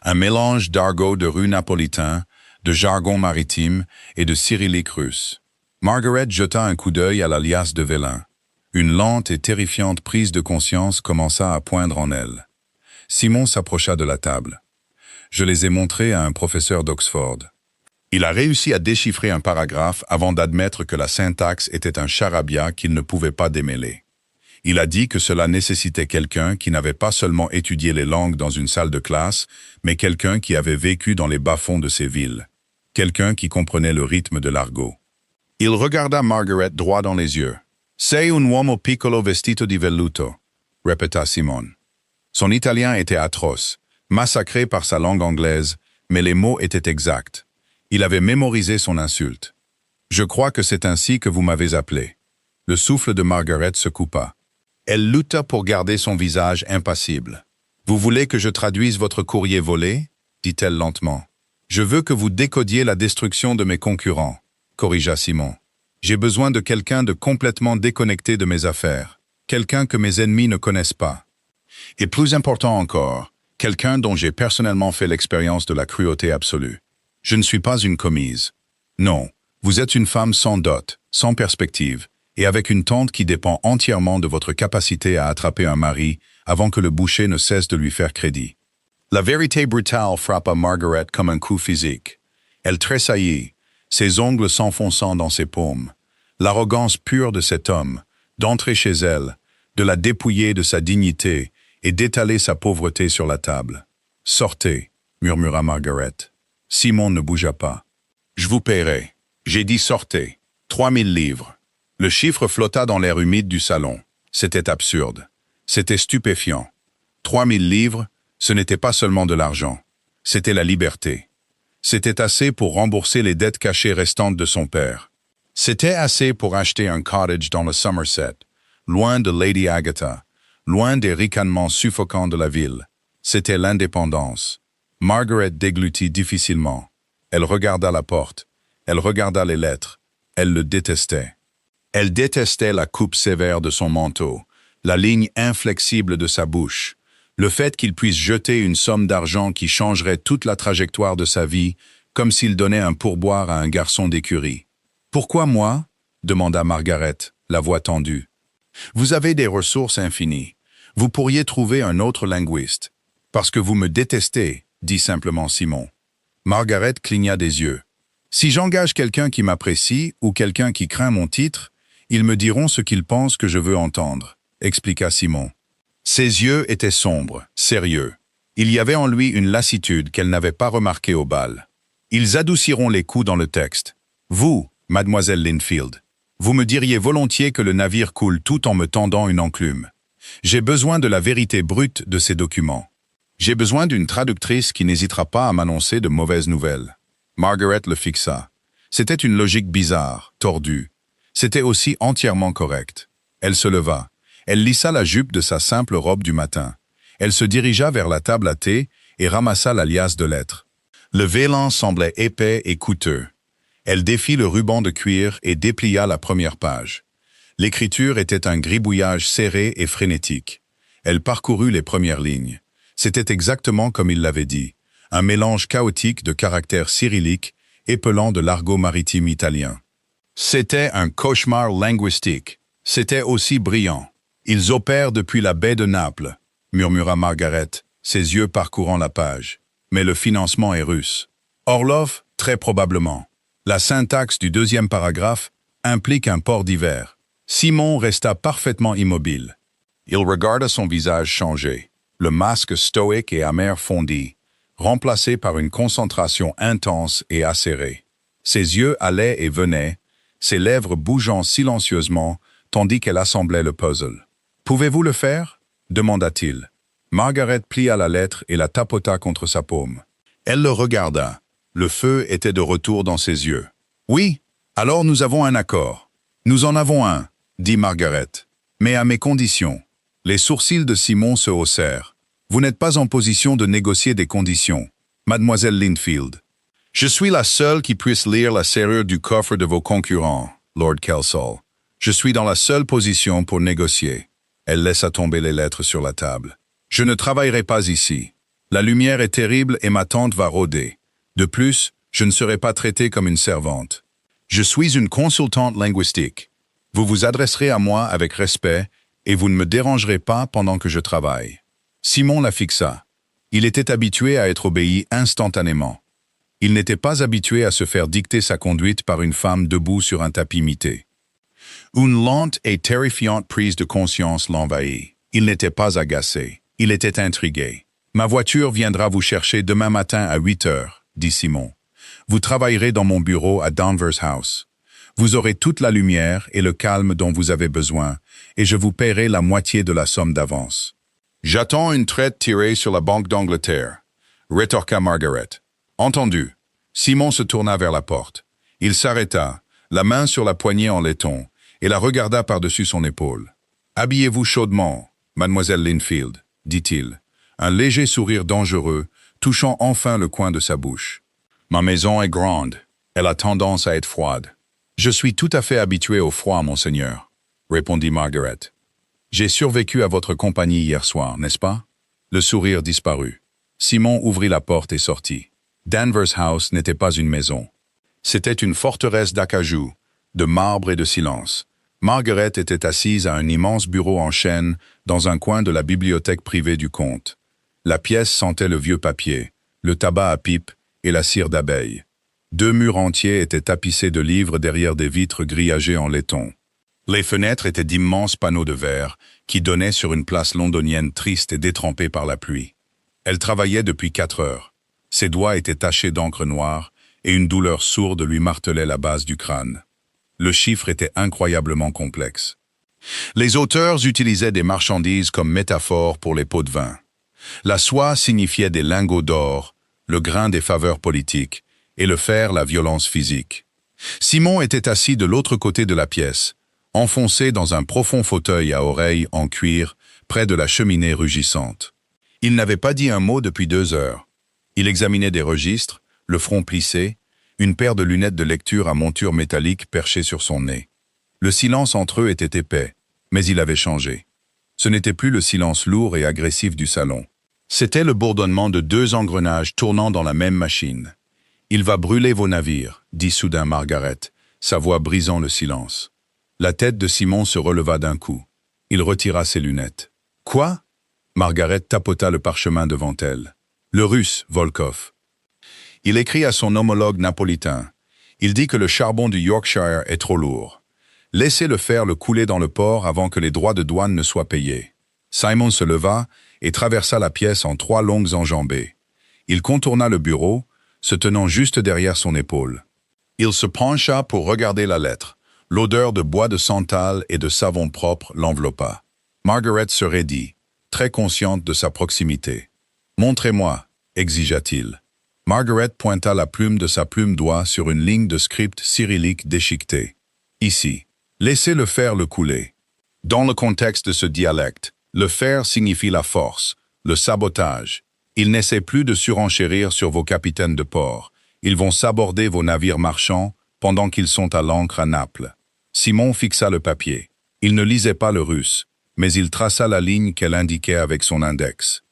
Speaker 1: Un mélange d'argot de rue napolitain, de jargon maritime et de cyrillique russe. Margaret jeta un coup d'œil à la liasse de vélin. Une lente et terrifiante prise de conscience commença à poindre en elle. Simon s'approcha de la table. « Je les ai montrés à un professeur d'Oxford. Il a réussi à déchiffrer un paragraphe avant d'admettre que la syntaxe était un charabia qu'il ne pouvait pas démêler. Il a dit que cela nécessitait quelqu'un qui n'avait pas seulement étudié les langues dans une salle de classe, mais quelqu'un qui avait vécu dans les bas-fonds de ces villes. Quelqu'un qui comprenait le rythme de l'argot. Il regarda Margaret droit dans les yeux. « Sei un uomo piccolo vestito di velluto », répéta Simon. Son italien était atroce, massacré par sa langue anglaise, mais les mots étaient exacts. Il avait mémorisé son insulte. « Je crois que c'est ainsi que vous m'avez appelé. » Le souffle de Margaret se coupa. Elle lutta pour garder son visage impassible. « Vous voulez que je traduise votre courrier volé ?» dit-elle lentement. « Je veux que vous décodiez la destruction de mes concurrents, » corrigea Simon. « J'ai besoin de quelqu'un de complètement déconnecté de mes affaires, quelqu'un que mes ennemis ne connaissent pas. Et plus important encore, quelqu'un dont j'ai personnellement fait l'expérience de la cruauté absolue. Je ne suis pas une commise. Non, vous êtes une femme sans dot, sans perspective, et avec une tante qui dépend entièrement de votre capacité à attraper un mari avant que le boucher ne cesse de lui faire crédit. » La vérité brutale frappa Margaret comme un coup physique. Elle tressaillit, ses ongles s'enfonçant dans ses paumes. L'arrogance pure de cet homme, d'entrer chez elle, de la dépouiller de sa dignité et d'étaler sa pauvreté sur la table. « Sortez », murmura Margaret. Simon ne bougea pas. « Je vous paierai. » J'ai dit sortez. 3000 livres. Le chiffre flotta dans l'air humide du salon. C'était absurde. C'était stupéfiant. 3000 livres, ce n'était pas seulement de l'argent. C'était la liberté. C'était assez pour rembourser les dettes cachées restantes de son père. C'était assez pour acheter un cottage dans le Somerset, loin de Lady Agatha, loin des ricanements suffocants de la ville. C'était l'indépendance. Margaret déglutit difficilement. Elle regarda la porte. Elle regarda les lettres. Elle le détestait. Elle détestait la coupe sévère de son manteau, la ligne inflexible de sa bouche, le fait qu'il puisse jeter une somme d'argent qui changerait toute la trajectoire de sa vie, comme s'il donnait un pourboire à un garçon d'écurie. « Pourquoi moi ?» demanda Margaret, la voix tendue. « Vous avez des ressources infinies. Vous pourriez trouver un autre linguiste. »« Parce que vous me détestez », dit simplement Simon. Margaret cligna des yeux. « Si j'engage quelqu'un qui m'apprécie ou quelqu'un qui craint mon titre, ils me diront ce qu'ils pensent que je veux entendre, » expliqua Simon. Ses yeux étaient sombres, sérieux. Il y avait en lui une lassitude qu'elle n'avait pas remarquée au bal. Ils adouciront les coups dans le texte. Vous, mademoiselle Linfield, vous me diriez volontiers que le navire coule tout en me tendant une enclume. J'ai besoin de la vérité brute de ces documents. J'ai besoin d'une traductrice qui n'hésitera pas à m'annoncer de mauvaises nouvelles. Margaret le fixa. C'était une logique bizarre, tordue. C'était aussi entièrement correct. Elle se leva. Elle lissa la jupe de sa simple robe du matin. Elle se dirigea vers la table à thé et ramassa la liasse de lettres. Le vélin semblait épais et coûteux. Elle défit le ruban de cuir et déplia la première page. L'écriture était un gribouillage serré et frénétique. Elle parcourut les premières lignes. C'était exactement comme il l'avait dit, un mélange chaotique de caractères cyrilliques épelant de l'argot maritime italien. C'était un cauchemar linguistique. C'était aussi brillant. Ils opèrent depuis la baie de Naples, murmura Margaret, ses yeux parcourant la page. Mais le financement est russe. Orlov, très probablement. La syntaxe du deuxième paragraphe implique un port d'hiver. Simon resta parfaitement immobile. Il regarda son visage changer. Le masque stoïque et amer fondit, remplacé par une concentration intense et acérée. Ses yeux allaient et venaient, ses lèvres bougeant silencieusement, tandis qu'elle assemblait le puzzle. « Pouvez-vous le faire ?» demanda-t-il. Margaret plia la lettre et la tapota contre sa paume. Elle le regarda. Le feu était de retour dans ses yeux. « Oui, alors nous avons un accord. »« Nous en avons un, » dit Margaret. « Mais à mes conditions. » Les sourcils de Simon se haussèrent. « Vous n'êtes pas en position de négocier des conditions, mademoiselle Linfield. Je suis la seule qui puisse lire la serrure du coffre de vos concurrents, Lord Kelsall. Je suis dans la seule position pour négocier. » Elle laissa tomber les lettres sur la table. « Je ne travaillerai pas ici. La lumière est terrible et ma tante va rôder. De plus, je ne serai pas traitée comme une servante. Je suis une consultante linguistique. Vous vous adresserez à moi avec respect et vous ne me dérangerez pas pendant que je travaille. » Simon la fixa. Il était habitué à être obéi instantanément. Il n'était pas habitué à se faire dicter sa conduite par une femme debout sur un tapis mité. Une lente et terrifiante prise de conscience l'envahit. Il n'était pas agacé. Il était intrigué. « Ma voiture viendra vous chercher demain matin à 8 heures, dit Simon. Vous travaillerez dans mon bureau à Danvers House. Vous aurez toute la lumière et le calme dont vous avez besoin, et je vous paierai la moitié de la somme d'avance. J'attends une traite tirée sur la Banque d'Angleterre, rétorqua Margaret. Entendu. Simon se tourna vers la porte. Il s'arrêta, la main sur la poignée en laiton, et la regarda par-dessus son épaule. Habillez-vous chaudement, mademoiselle Linfield, dit-il, un léger sourire dangereux, touchant enfin le coin de sa bouche. Ma maison est grande, elle a tendance à être froide. Je suis tout à fait habitué au froid, monseigneur, répondit Margaret. J'ai survécu à votre compagnie hier soir, n'est-ce pas? Le sourire disparut. Simon ouvrit la porte et sortit. Danvers House n'était pas une maison. C'était une forteresse d'acajou, de marbre et de silence. Margaret était assise à un immense bureau en chêne dans un coin de la bibliothèque privée du comte. La pièce sentait le vieux papier, le tabac à pipe et la cire d'abeille. 2 murs entiers étaient tapissés de livres derrière des vitres grillagées en laiton. Les fenêtres étaient d'immenses panneaux de verre qui donnaient sur une place londonienne triste et détrempée par la pluie. Elle travaillait depuis 4 heures. Ses doigts étaient tachés d'encre noire et une douleur sourde lui martelait la base du crâne. Le chiffre était incroyablement complexe. Les auteurs utilisaient des marchandises comme métaphore pour les pots de vin. La soie signifiait des lingots d'or, le grain des faveurs politiques, et le fer la violence physique. Simon était assis de l'autre côté de la pièce, enfoncé dans un profond fauteuil à oreilles en cuir, près de la cheminée rugissante. Il n'avait pas dit un mot depuis 2 heures. Il examinait des registres, le front plissé, une paire de lunettes de lecture à monture métallique perchée sur son nez. Le silence entre eux était épais, mais il avait changé. Ce n'était plus le silence lourd et agressif du salon. C'était le bourdonnement de 2 engrenages tournant dans la même machine. « Il va brûler vos navires », dit soudain Margaret, sa voix brisant le silence. La tête de Simon se releva d'un coup. Il retira ses lunettes. « Quoi ?» Margaret tapota le parchemin devant elle. « Le russe, Volkov. Il écrit à son homologue napolitain. Il dit que le charbon du Yorkshire est trop lourd. Laissez-le faire le couler dans le port avant que les droits de douane ne soient payés. » Simon se leva et traversa la pièce en 3 longues enjambées. Il contourna le bureau, se tenant juste derrière son épaule. Il se pencha pour regarder la lettre. L'odeur de bois de santal et de savon propre l'enveloppa. Margaret se raidit, très consciente de sa proximité. « Montrez-moi », exigea-t-il. Margaret pointa la plume de sa plume-doigt sur une ligne de script cyrillique déchiquetée. « Ici. Laissez-le faire le couler. » Dans le contexte de ce dialecte, le faire signifie la force, le sabotage. Il n'essaie plus de surenchérir sur vos capitaines de port. Ils vont saborder vos navires marchands pendant qu'ils sont à l'ancre à Naples. Simon fixa le papier. Il ne lisait pas le russe, mais il traça la ligne qu'elle indiquait avec son index.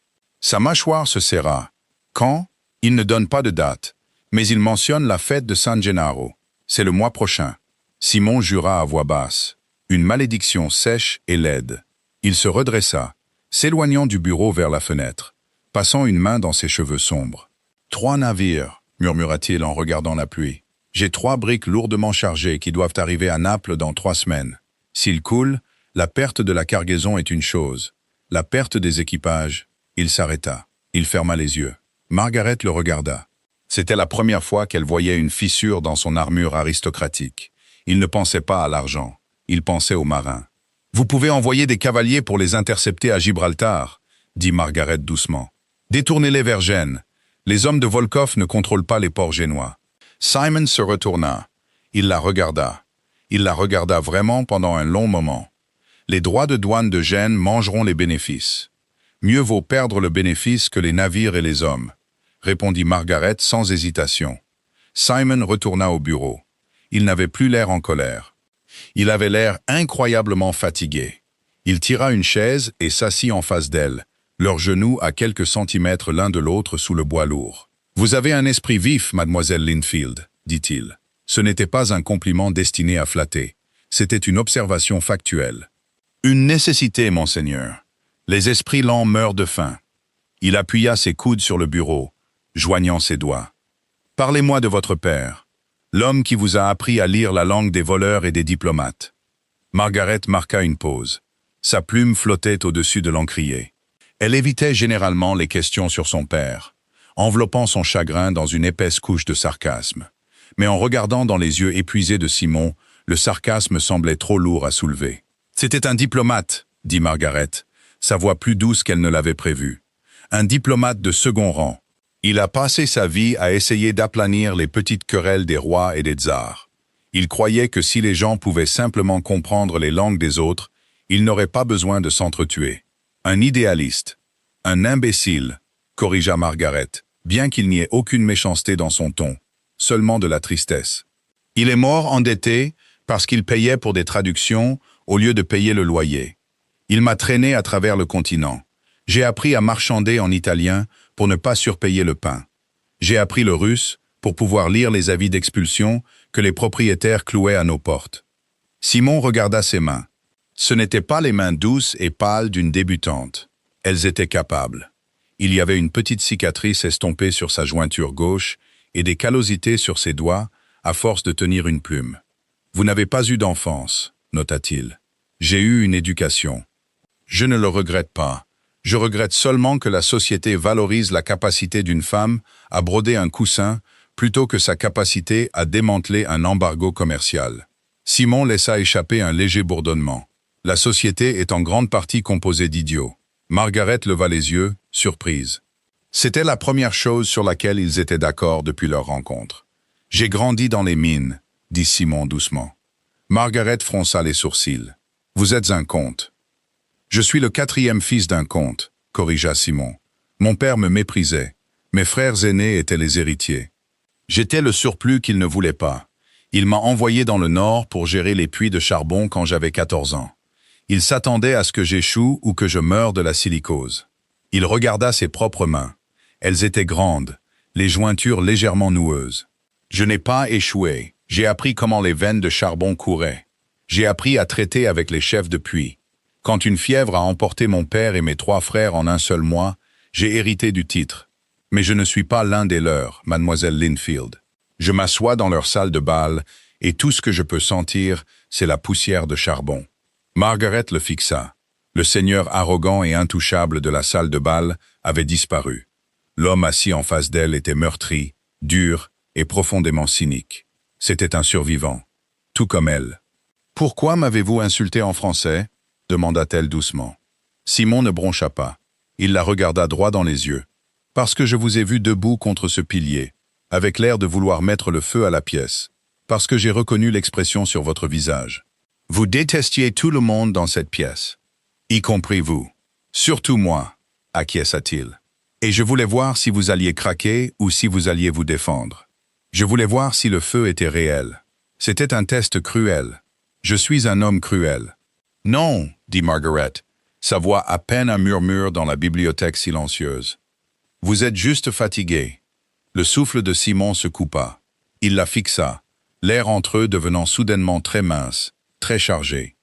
Speaker 1: Sa mâchoire se serra. Quand? Il ne donne pas de date, mais il mentionne la fête de San Gennaro. C'est le mois prochain. Simon jura à voix basse. Une malédiction sèche et laide. Il se redressa, s'éloignant du bureau vers la fenêtre, passant une main dans ses cheveux sombres. « 3 navires, murmura-t-il en regardant la pluie. J'ai 3 briques lourdement chargées qui doivent arriver à Naples dans 3 semaines. S'ils coulent, la perte de la cargaison est une chose. La perte des équipages... » Il s'arrêta. Il ferma les yeux. Margaret le regarda. C'était la première fois qu'elle voyait une fissure dans son armure aristocratique. Il ne pensait pas à l'argent. Il pensait aux marins. « Vous pouvez envoyer des cavaliers pour les intercepter à Gibraltar, » dit Margaret doucement. « Détournez-les vers Gênes. Les hommes de Volkov ne contrôlent pas les ports génois. » Simon se retourna. Il la regarda. Il la regarda vraiment pendant un long moment. « Les droits de douane de Gênes mangeront les bénéfices. Mieux vaut perdre le bénéfice que les navires et les hommes, » répondit Margaret sans hésitation. Simon retourna au bureau. Il n'avait plus l'air en colère. Il avait l'air incroyablement fatigué. Il tira une chaise et s'assit en face d'elle, leurs genoux à quelques centimètres l'un de l'autre sous le bois lourd. « Vous avez un esprit vif, mademoiselle Linfield, » dit-il. Ce n'était pas un compliment destiné à flatter. C'était une observation factuelle. « Une nécessité, monseigneur. Les esprits lents meurent de faim. » Il appuya ses coudes sur le bureau, joignant ses doigts. « Parlez-moi de votre père, l'homme qui vous a appris à lire la langue des voleurs et des diplomates. » Margaret marqua une pause. Sa plume flottait au-dessus de l'encrier. Elle évitait généralement les questions sur son père, enveloppant son chagrin dans une épaisse couche de sarcasme. Mais en regardant dans les yeux épuisés de Simon, le sarcasme semblait trop lourd à soulever. « C'était un diplomate, » dit Margaret, sa voix plus douce qu'elle ne l'avait prévu. « Un diplomate de second rang. Il a passé sa vie à essayer d'aplanir les petites querelles des rois et des tsars. Il croyait que si les gens pouvaient simplement comprendre les langues des autres, ils n'auraient pas besoin de s'entretuer. Un idéaliste. Un imbécile, corrigea Margaret, bien qu'il n'y ait aucune méchanceté dans son ton, seulement de la tristesse. Il est mort endetté parce qu'il payait pour des traductions au lieu de payer le loyer. Il m'a traîné à travers le continent. J'ai appris à marchander en italien pour ne pas surpayer le pain. J'ai appris le russe pour pouvoir lire les avis d'expulsion que les propriétaires clouaient à nos portes. Simon regarda ses mains. Ce n'étaient pas les mains douces et pâles d'une débutante. Elles étaient capables. Il y avait une petite cicatrice estompée sur sa jointure gauche et des callosités sur ses doigts à force de tenir une plume. « Vous n'avez pas eu d'enfance, nota-t-il. J'ai eu une éducation. Je ne le regrette pas. Je regrette seulement que la société valorise la capacité d'une femme à broder un coussin plutôt que sa capacité à démanteler un embargo commercial. » Simon laissa échapper un léger bourdonnement. La société est en grande partie composée d'idiots. Margaret leva les yeux, surprise. C'était la première chose sur laquelle ils étaient d'accord depuis leur rencontre. « J'ai grandi dans les mines, » dit Simon doucement. Margaret fronça les sourcils. « Vous êtes un comte. »« Je suis le 4e fils d'un comte, » corrigea Simon. « Mon père me méprisait. Mes frères aînés étaient les héritiers. J'étais le surplus qu'il ne voulait pas. Il m'a envoyé dans le nord pour gérer les puits de charbon quand j'avais 14 ans. Il s'attendait à ce que j'échoue ou que je meure de la silicose. Il regarda ses propres mains. Elles étaient grandes, les jointures légèrement noueuses. Je n'ai pas échoué. J'ai appris comment les veines de charbon couraient. J'ai appris à traiter avec les chefs de puits. Quand une fièvre a emporté mon père et mes 3 frères en un seul mois, j'ai hérité du titre. Mais je ne suis pas l'un des leurs, mademoiselle Linfield. Je m'assois dans leur salle de bal et tout ce que je peux sentir, c'est la poussière de charbon. Margaret le fixa. Le seigneur arrogant et intouchable de la salle de bal avait disparu. L'homme assis en face d'elle était meurtri, dur et profondément cynique. C'était un survivant, tout comme elle. « Pourquoi m'avez-vous insulté en français ?» demanda-t-elle doucement. Simon ne broncha pas. Il la regarda droit dans les yeux. « Parce que je vous ai vu debout contre ce pilier, avec l'air de vouloir mettre le feu à la pièce. Parce que j'ai reconnu l'expression sur votre visage. Vous détestiez tout le monde dans cette pièce, y compris vous. Surtout moi, acquiesça-t-il. Et je voulais voir si vous alliez craquer ou si vous alliez vous défendre. Je voulais voir si le feu était réel. C'était un test cruel. Je suis un homme cruel. Non, dit Margaret, sa voix à peine un murmure dans la bibliothèque silencieuse. Vous êtes juste fatigué. Le souffle de Simon se coupa. Il la fixa, l'air entre eux devenant soudainement très mince, très chargé.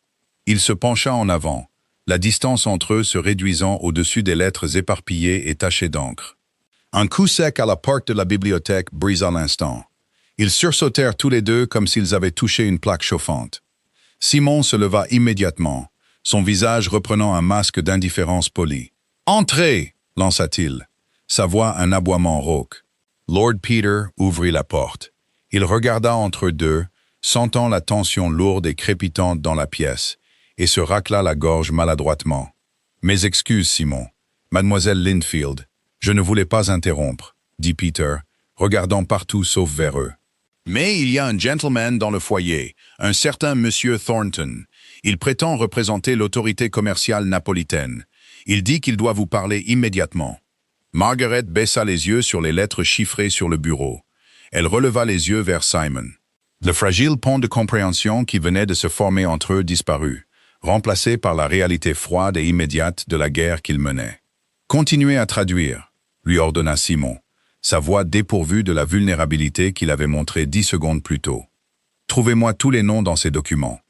Speaker 1: Il se pencha en avant, la distance entre eux se réduisant au-dessus des lettres éparpillées et tachées d'encre. Un coup sec à la porte de la bibliothèque brisa l'instant. Ils sursautèrent tous les deux comme s'ils avaient touché une plaque chauffante. Simon se leva immédiatement, son visage reprenant un masque d'indifférence polie. « Entrez !» lança-t-il, sa voix un aboiement rauque. Lord Peter ouvrit la porte. Il regarda entre eux deux, sentant la tension lourde et crépitante dans la pièce, et se racla la gorge maladroitement. « Mes excuses, Simon. Mademoiselle Linfield, je ne voulais pas interrompre, » dit Peter, regardant partout sauf vers eux. « Mais il y a un gentleman dans le foyer, un certain Monsieur Thornton. Il prétend représenter l'autorité commerciale napolitaine. Il dit qu'il doit vous parler immédiatement. » Margaret baissa les yeux sur les lettres chiffrées sur le bureau. Elle releva les yeux vers Simon. Le fragile pont de compréhension qui venait de se former entre eux disparut, remplacé par la réalité froide et immédiate de la guerre qu'ils menaient. « Continuez à traduire », lui ordonna Simon, sa voix dépourvue de la vulnérabilité qu'il avait montrée 10 secondes plus tôt. « Trouvez-moi tous les noms dans ces documents. »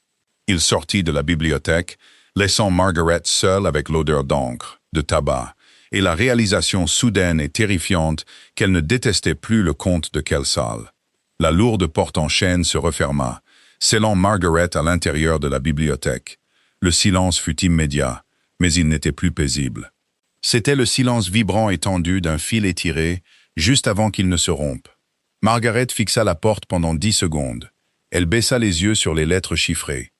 Speaker 1: Il sortit de la bibliothèque, laissant Margaret seule avec l'odeur d'encre, de tabac et la réalisation soudaine et terrifiante qu'elle ne détestait plus le comte de Kelsall. La lourde porte en chêne se referma, scellant Margaret à l'intérieur de la bibliothèque. Le silence fut immédiat, mais il n'était plus paisible. C'était le silence vibrant et tendu d'un fil étiré, juste avant qu'il ne se rompe. Margaret fixa la porte pendant 10 secondes. Elle baissa les yeux sur les lettres chiffrées.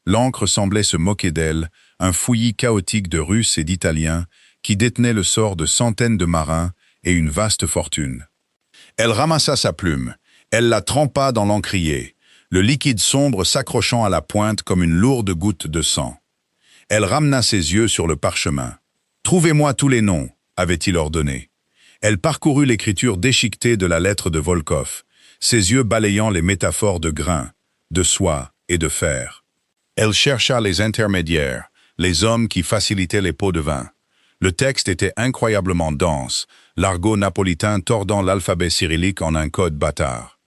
Speaker 1: L'encre semblait se moquer d'elle, un fouillis chaotique de Russes et d'Italiens qui détenaient le sort de centaines de marins et une vaste fortune. Elle ramassa sa plume. Elle la trempa dans l'encrier, le liquide sombre s'accrochant à la pointe comme une lourde goutte de sang. Elle ramena ses yeux sur le parchemin. « Trouvez-moi tous les noms », avait-il ordonné. Elle parcourut l'écriture déchiquetée de la lettre de Volkov, ses yeux balayant les métaphores de grain, de soie et de fer. Elle chercha les intermédiaires, les hommes qui facilitaient les pots de vin. Le texte était incroyablement dense, l'argot napolitain tordant l'alphabet cyrillique en un code bâtard.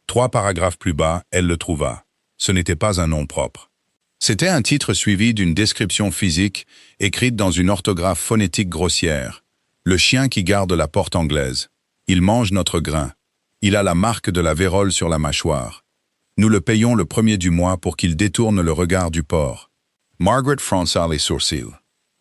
Speaker 1: 3 paragraphes plus bas, elle le trouva. Ce n'était pas un nom propre. C'était un titre suivi d'une description physique, écrite dans une orthographe phonétique grossière. Le chien qui garde la porte anglaise. Il mange notre grain. Il a la marque de la vérole sur la mâchoire. Nous le payons le 1er du mois pour qu'il détourne le regard du port. Margaret fronça les sourcils.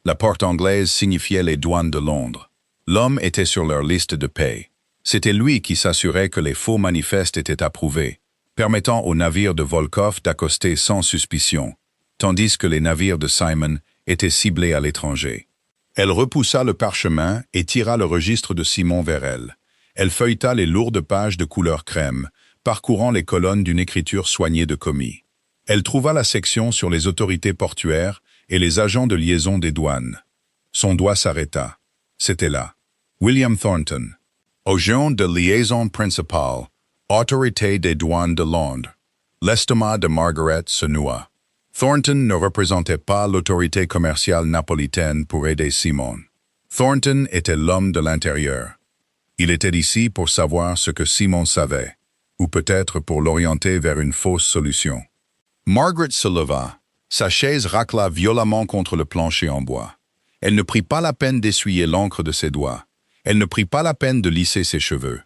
Speaker 1: La porte anglaise signifiait les douanes de Londres. L'homme était sur leur liste de paie. C'était lui qui s'assurait que les faux manifestes étaient approuvés, permettant aux navires de Volkov d'accoster sans suspicion, tandis que les navires de Simon étaient ciblés à l'étranger. Elle repoussa le parchemin et tira le registre de Simon vers elle. Elle feuilleta les lourdes pages de couleur crème, parcourant les colonnes d'une écriture soignée de commis. Elle trouva la section sur les autorités portuaires et les agents de liaison des douanes. Son doigt s'arrêta. C'était là. William Thornton. Agent de liaison principale, Autorité des douanes de Londres. L'estomac de Margaret se noua. Thornton ne représentait pas l'autorité commerciale napolitaine pour aider Simon. Thornton était l'homme de l'intérieur. Il était ici pour savoir ce que Simon savait, ou peut-être pour l'orienter vers une fausse solution. Margaret se leva. Sa chaise racla violemment contre le plancher en bois. Elle ne prit pas la peine d'essuyer l'encre de ses doigts. Elle ne prit pas la peine de lisser ses cheveux.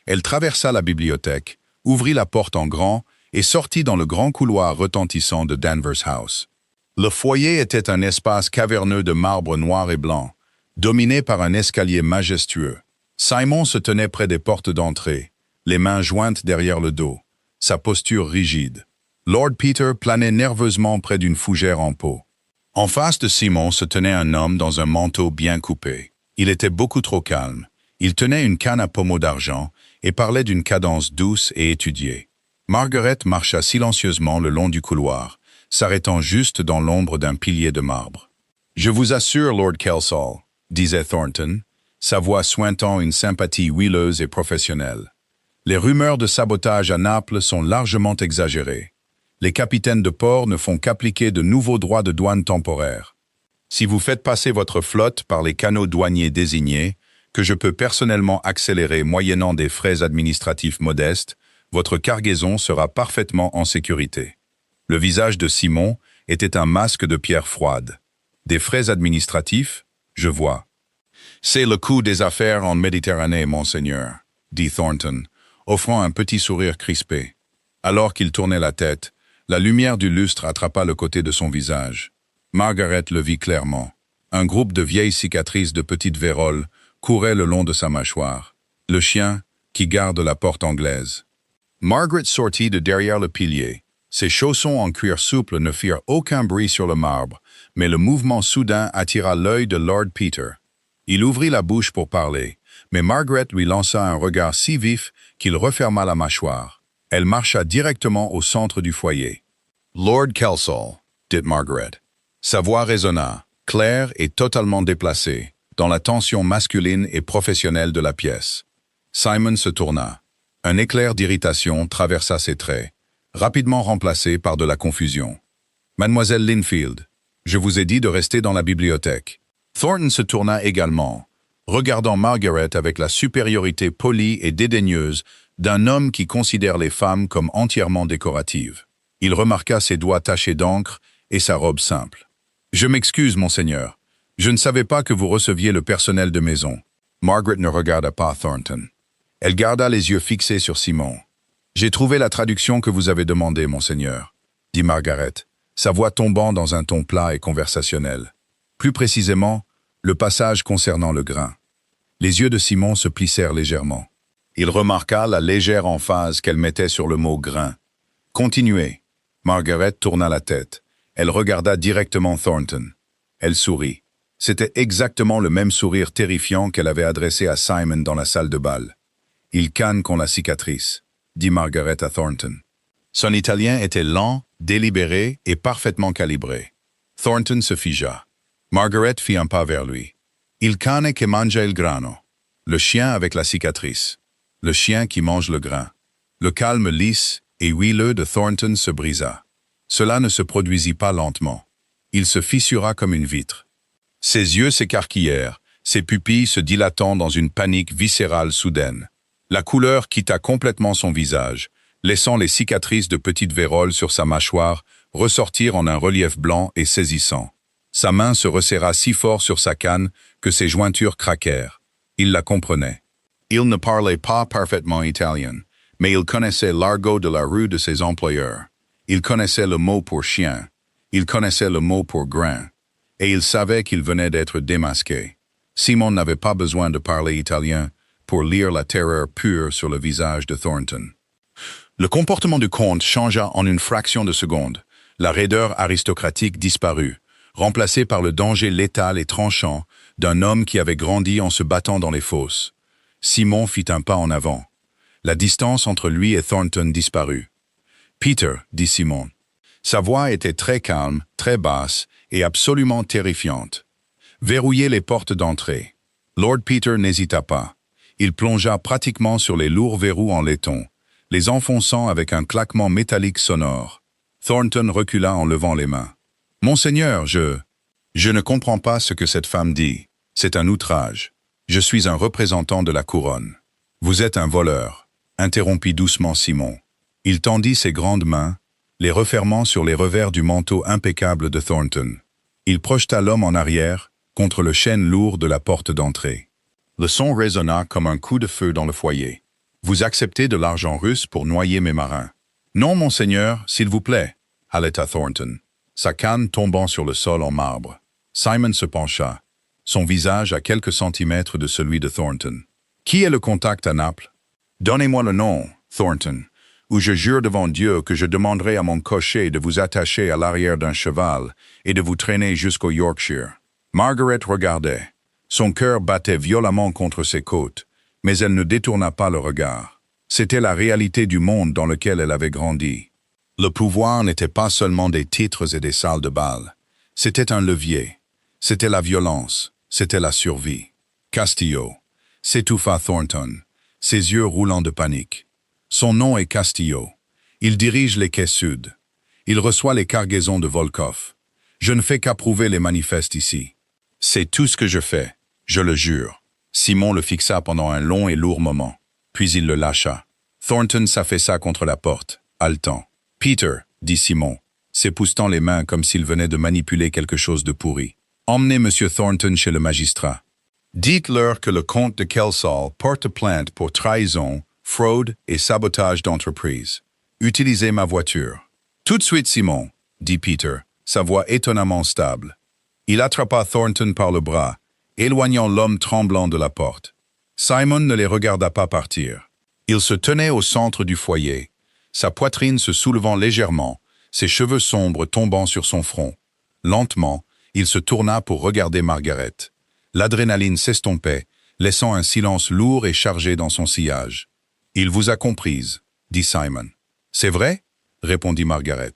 Speaker 1: Elle traversa la bibliothèque, ouvrit la porte en grand et sortit dans le grand couloir retentissant de Danvers House. Le foyer était un espace caverneux de marbre noir et blanc, dominé par un escalier majestueux. Simon se tenait près des portes d'entrée, les mains jointes derrière le dos, sa posture rigide. Lord Peter planait nerveusement près d'une fougère en peau. En face de Simon se tenait un homme dans un manteau bien coupé. Il était beaucoup trop calme. Il tenait une canne à pommeau d'argent et parlait d'une cadence douce et étudiée. Margaret marcha silencieusement le long du couloir, s'arrêtant juste dans l'ombre d'un pilier de marbre. « Je vous assure, Lord Kelsall, » disait Thornton, sa voix suintant une sympathie huileuse et professionnelle. « Les rumeurs de sabotage à Naples sont largement exagérées. Les capitaines de port ne font qu'appliquer de nouveaux droits de douane temporaires. Si vous faites passer votre flotte par les canaux douaniers désignés, que je peux personnellement accélérer moyennant des frais administratifs modestes, votre cargaison sera parfaitement en sécurité. » Le visage de Simon était un masque de pierre froide. « Des frais administratifs, je vois. »« C'est le coût des affaires en Méditerranée, monseigneur, » dit Thornton, offrant un petit sourire crispé. Alors qu'il tournait la tête, la lumière du lustre attrapa le côté de son visage. Margaret le vit clairement. Un groupe de vieilles cicatrices de petites véroles courait le long de sa mâchoire. Le chien qui garde la porte anglaise. Margaret sortit de derrière le pilier. Ses chaussons en cuir souple ne firent aucun bruit sur le marbre, mais le mouvement soudain attira l'œil de Lord Peter. Il ouvrit la bouche pour parler, mais Margaret lui lança un regard si vif qu'il referma la mâchoire. Elle marcha directement au centre du foyer. « Lord Kelsall, » dit Margaret. Sa voix résonna, claire et totalement déplacée, dans la tension masculine et professionnelle de la pièce. Simon se tourna. Un éclair d'irritation traversa ses traits, rapidement remplacé par de la confusion. « Mademoiselle Linfield, je vous ai dit de rester dans la bibliothèque. » Thornton se tourna également, regardant Margaret avec la supériorité polie et dédaigneuse d'un homme qui considère les femmes comme entièrement décoratives. Il remarqua ses doigts tachés d'encre et sa robe simple. « Je m'excuse, monseigneur, Je ne savais pas que vous receviez le personnel de maison. Margaret ne regarda pas Thornton. Elle garda les yeux fixés sur Simon. J'ai trouvé la traduction que vous avez demandée, monseigneur, dit Margaret, sa voix tombant dans un ton plat et conversationnel. Plus précisément, le passage concernant le grain. Les yeux de Simon se plissèrent légèrement. Il remarqua la légère emphase qu'elle mettait sur le mot « grain ». Continuez. Margaret tourna la tête. Elle regarda directement Thornton. Elle sourit. C'était exactement le même sourire terrifiant qu'elle avait adressé à Simon dans la salle de bal. « Il canne qu'on la cicatrice », dit Margaret à Thornton. Son italien était lent, délibéré et parfaitement calibré. Thornton se figea. Margaret fit un pas vers lui. « Il cane che mangia il grano », le chien avec la cicatrice, le chien qui mange le grain. Le calme lisse et huileux de Thornton se brisa. Cela ne se produisit pas lentement. Il se fissura comme une vitre. Ses yeux s'écarquillèrent, ses pupilles se dilatant dans une panique viscérale soudaine. La couleur quitta complètement son visage, laissant les cicatrices de petites vérolles sur sa mâchoire ressortir en un relief blanc et saisissant. Sa main se resserra si fort sur sa canne que ses jointures craquèrent. Il la comprenait. Il ne parlait pas parfaitement italien, mais il connaissait l'argot de la rue de ses employeurs. Il connaissait le mot pour chien. Il connaissait le mot pour grain. Et il savait qu'il venait d'être démasqué. Simon n'avait pas besoin de parler italien pour lire la terreur pure sur le visage de Thornton. Le comportement du comte changea en une fraction de seconde. La raideur aristocratique disparut, remplacée par le danger létal et tranchant d'un homme qui avait grandi en se battant dans les fosses. Simon fit un pas en avant. La distance entre lui et Thornton disparut. « Peter », dit Simon. Sa voix était très calme, très basse et absolument terrifiante. « Verrouillez les portes d'entrée. » Lord Peter n'hésita pas. Il plongea pratiquement sur les lourds verrous en laiton, les enfonçant avec un claquement métallique sonore. Thornton recula en levant les mains. « Monseigneur, je ne comprends pas ce que cette femme dit. C'est un outrage. Je suis un représentant de la couronne. »« Vous êtes un voleur », interrompit doucement Simon. Il tendit ses grandes mains, les refermant sur les revers du manteau impeccable de Thornton. Il projeta l'homme en arrière, contre le chêne lourd de la porte d'entrée. Le son résonna comme un coup de feu dans le foyer. « Vous acceptez de l'argent russe pour noyer mes marins. »« Non, monseigneur, s'il vous plaît, » haleta Thornton, sa canne tombant sur le sol en marbre. Simon se pencha, son visage à quelques centimètres de celui de Thornton. « Qui est le contact à Naples? »« Donnez-moi le nom, Thornton, ou je jure devant Dieu que je demanderai à mon cocher de vous attacher à l'arrière d'un cheval et de vous traîner jusqu'au Yorkshire. » Margaret regardait. Son cœur battait violemment contre ses côtes, mais elle ne détourna pas le regard. C'était la réalité du monde dans lequel elle avait grandi. Le pouvoir n'était pas seulement des titres et des salles de bal. C'était un levier. C'était la violence. C'était la survie. Castillo, s'étouffa Thornton, ses yeux roulants de panique. Son nom est Castillo. Il dirige les quais sud. Il reçoit les cargaisons de Volkov. Je ne fais qu'approuver les manifestes ici. C'est tout ce que je fais, je le jure. Simon le fixa pendant un long et lourd moment, puis il le lâcha. Thornton s'affaissa contre la porte, haletant. « Peter, » dit Simon, s'époussetant les mains comme s'il venait de manipuler quelque chose de pourri. « Emmenez M. Thornton chez le magistrat. Dites-leur que le comte de Kelsall porte plainte pour trahison, fraude et sabotage d'entreprise. Utilisez ma voiture. »« Tout de suite, Simon, » dit Peter, sa voix étonnamment stable. Il attrapa Thornton par le bras, éloignant l'homme tremblant de la porte. Simon ne les regarda pas partir. Il se tenait au centre du foyer, sa poitrine se soulevant légèrement, ses cheveux sombres tombant sur son front. Lentement, il se tourna pour regarder Margaret. L'adrénaline s'estompait, laissant un silence lourd et chargé dans son sillage. « Il vous a comprise, » dit Simon. « C'est vrai ?» répondit Margaret.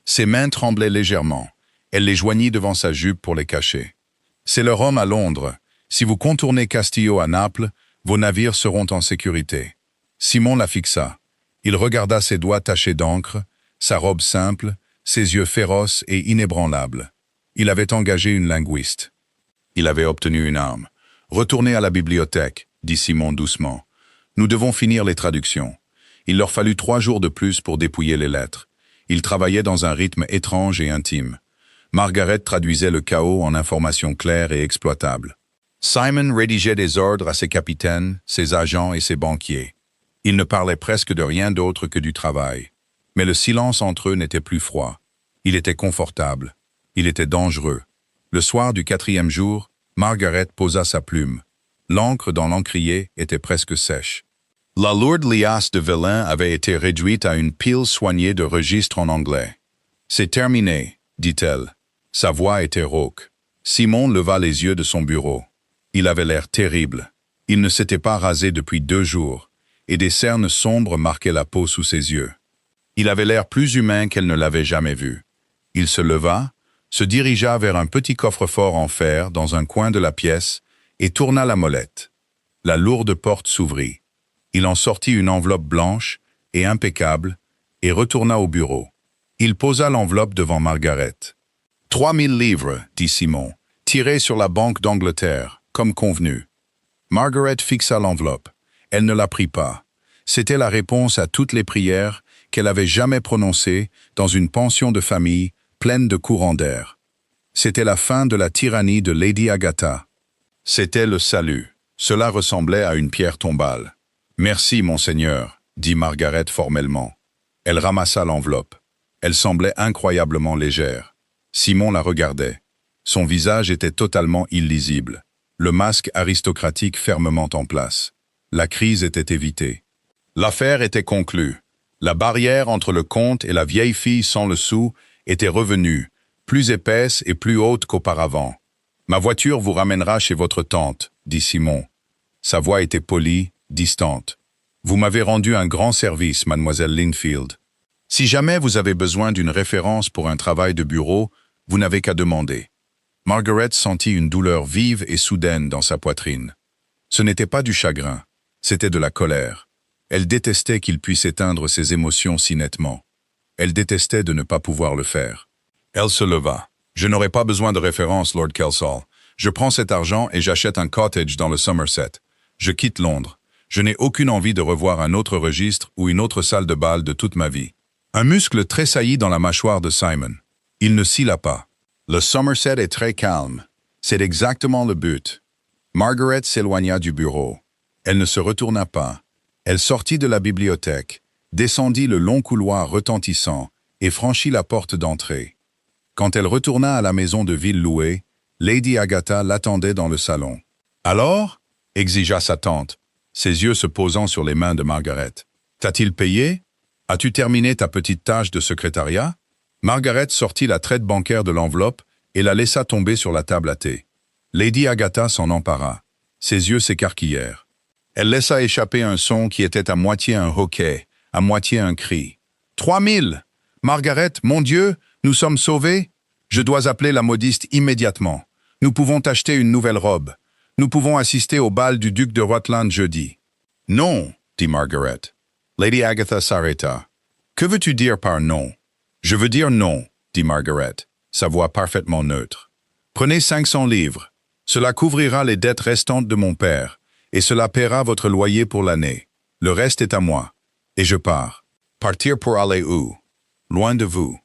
Speaker 1: Ses mains tremblaient légèrement. Elle les joignit devant sa jupe pour les cacher. « C'est leur homme à Londres. Si vous contournez Castillo à Naples, vos navires seront en sécurité. » Simon la fixa. Il regarda ses doigts tachés d'encre, sa robe simple, ses yeux féroces et inébranlables. Il avait engagé une linguiste. Il avait obtenu une arme. « Retournez à la bibliothèque, » dit Simon doucement. « Nous devons finir les traductions. » Il leur fallut 3 jours de plus pour dépouiller les lettres. Ils travaillaient dans un rythme étrange et intime. Margaret traduisait le chaos en informations claires et exploitables. Simon rédigeait des ordres à ses capitaines, ses agents et ses banquiers. Ils ne parlaient presque de rien d'autre que du travail. Mais le silence entre eux n'était plus froid. Il était confortable. Il était dangereux. Le soir du 4e jour, Margaret posa sa plume. L'encre dans l'encrier était presque sèche. La lourde liasse de vélin avait été réduite à une pile soignée de registres en anglais. « C'est terminé », dit-elle. Sa voix était rauque. Simon leva les yeux de son bureau. Il avait l'air terrible. Il ne s'était pas rasé depuis 2 jours, et des cernes sombres marquaient la peau sous ses yeux. Il avait l'air plus humain qu'elle ne l'avait jamais vu. Il se leva, se dirigea vers un petit coffre-fort en fer dans un coin de la pièce et tourna la molette. La lourde porte s'ouvrit. Il en sortit une enveloppe blanche et impeccable et retourna au bureau. Il posa l'enveloppe devant Margaret. « 3000 livres, dit Simon, tirés sur la Banque d'Angleterre, comme convenu. » Margaret fixa l'enveloppe. Elle ne la prit pas. C'était la réponse à toutes les prières qu'elle avait jamais prononcées dans une pension de famille pleine de courants d'air. C'était la fin de la tyrannie de Lady Agatha. C'était le salut. Cela ressemblait à une pierre tombale. « Merci, monseigneur, » dit Margaret formellement. Elle ramassa l'enveloppe. Elle semblait incroyablement légère. Simon la regardait. Son visage était totalement illisible. Le masque aristocratique fermement en place. La crise était évitée. L'affaire était conclue. La barrière entre le comte et la vieille fille sans le sou était revenue, plus épaisse et plus haute qu'auparavant. « Ma voiture vous ramènera chez votre tante, » dit Simon. Sa voix était polie, distante. « Vous m'avez rendu un grand service, mademoiselle Linfield. Si jamais vous avez besoin d'une référence pour un travail de bureau, vous n'avez qu'à demander. » Margaret sentit une douleur vive et soudaine dans sa poitrine. Ce n'était pas du chagrin, c'était de la colère. Elle détestait qu'il puisse éteindre ses émotions si nettement. Elle détestait de ne pas pouvoir le faire. Elle se leva. « Je n'aurai pas besoin de référence, Lord Kelsall. Je prends cet argent et j'achète un cottage dans le Somerset. Je quitte Londres. Je n'ai aucune envie de revoir un autre registre ou une autre salle de bal de toute ma vie. » Un muscle tressaillit dans la mâchoire de Simon. Il ne cilla pas. Le Somerset est très calme. C'est exactement le but. Margaret s'éloigna du bureau. Elle ne se retourna pas. Elle sortit de la bibliothèque, descendit le long couloir retentissant et franchit la porte d'entrée. Quand elle retourna à la maison de ville louée, Lady Agatha l'attendait dans le salon. « Alors » exigea sa tante, ses yeux se posant sur les mains de Margaret. « T'as-t-il payé? As-tu terminé ta petite tâche de secrétariat ?» Margaret sortit la traite bancaire de l'enveloppe et la laissa tomber sur la table à thé. Lady Agatha s'en empara. Ses yeux s'écarquillèrent. Elle laissa échapper un son qui était à moitié un hoquet, à moitié un cri. « 3000 ! Margaret, mon Dieu, nous sommes sauvés? Je dois appeler la modiste immédiatement. Nous pouvons t'acheter une nouvelle robe. Nous pouvons assister au bal du duc de Rutland jeudi. »« Non, » dit Margaret. Lady Agatha s'arrêta. « Que veux-tu dire par non? »« Je veux dire non, » dit Margaret, sa voix parfaitement neutre. « Prenez 500 livres. Cela couvrira les dettes restantes de mon père, et cela paiera votre loyer pour l'année. Le reste est à moi. Et je pars. Partir pour aller où? Loin de vous.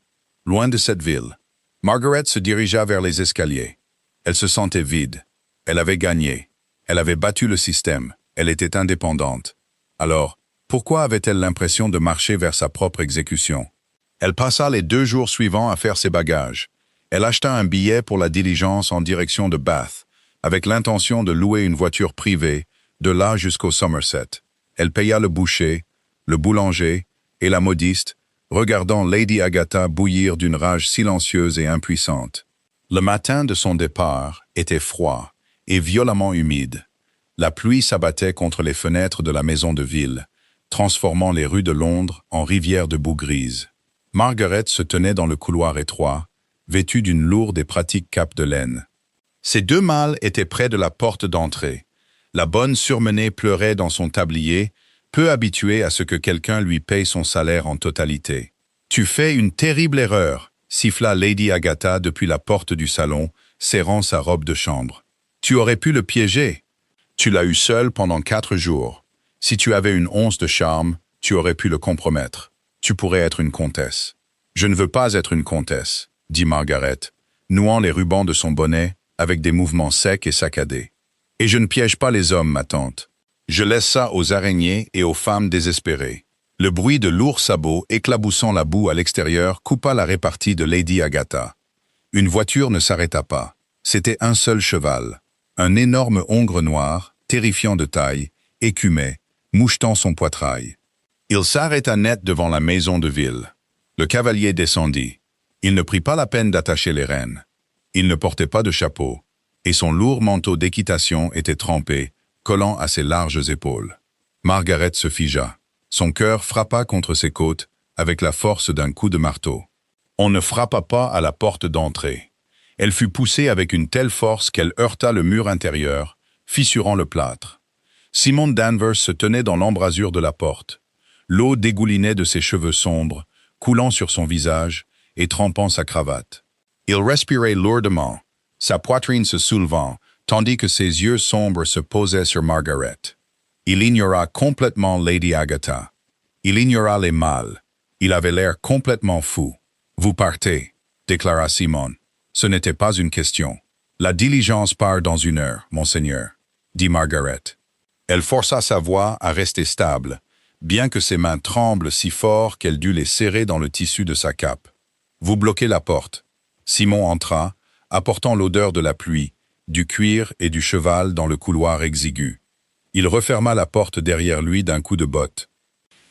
Speaker 1: Loin de cette ville. » Margaret se dirigea vers les escaliers. Elle se sentait vide. Elle avait gagné. Elle avait battu le système. Elle était indépendante. Alors, pourquoi avait-elle l'impression de marcher vers sa propre exécution? Elle passa les 2 jours suivants à faire ses bagages. Elle acheta un billet pour la diligence en direction de Bath, avec l'intention de louer une voiture privée, de là jusqu'au Somerset. Elle paya le boucher, le boulanger et la modiste, regardant Lady Agatha bouillir d'une rage silencieuse et impuissante. Le matin de son départ était froid et violemment humide. La pluie s'abattait contre les fenêtres de la maison de ville, transformant les rues de Londres en rivières de boue grise. Margaret se tenait dans le couloir étroit, vêtue d'une lourde et pratique cape de laine. Ses 2 mâles étaient près de la porte d'entrée. La bonne surmenée pleurait dans son tablier, peu habituée à ce que quelqu'un lui paye son salaire en totalité. « Tu fais une terrible erreur », siffla Lady Agatha depuis la porte du salon, serrant sa robe de chambre. « Tu aurais pu le piéger. Tu l'as eu seul pendant 4 jours. Si tu avais une once de charme, tu aurais pu le compromettre. Tu pourrais être une comtesse. »« Je ne veux pas être une comtesse, » dit Margaret, nouant les rubans de son bonnet avec des mouvements secs et saccadés. Et je ne piège pas les hommes, ma tante. Je laisse ça aux araignées et aux femmes désespérées. Le bruit de lourds sabots éclaboussant la boue à l'extérieur coupa la répartie de Lady Agatha. Une voiture ne s'arrêta pas. C'était un seul cheval. Un énorme hongre noir, terrifiant de taille, écumait, mouchetant son poitrail. Il s'arrêta net devant la maison de ville. Le cavalier descendit. Il ne prit pas la peine d'attacher les rênes. Il ne portait pas de chapeau, et son lourd manteau d'équitation était trempé, collant à ses larges épaules. Margaret se figea. Son cœur frappa contre ses côtes avec la force d'un coup de marteau. On ne frappa pas à la porte d'entrée. Elle fut poussée avec une telle force qu'elle heurta le mur intérieur, fissurant le plâtre. Simon Danvers se tenait dans l'embrasure de la porte. L'eau dégoulinait de ses cheveux sombres, coulant sur son visage et trempant sa cravate. Il respirait lourdement, sa poitrine se soulevant, tandis que ses yeux sombres se posaient sur Margaret. Il ignora complètement Lady Agatha. Il ignora les mâles. Il avait l'air complètement fou. « Vous partez », déclara Simon. « Ce n'était pas une question. »« La diligence part dans 1 heure, monseigneur, » dit Margaret. Elle força sa voix à rester stable, bien que ses mains tremblent si fort qu'elle dut les serrer dans le tissu de sa cape. « Vous bloquez la porte. » Simon entra, apportant l'odeur de la pluie, du cuir et du cheval dans le couloir exigu. Il referma la porte derrière lui d'un coup de botte.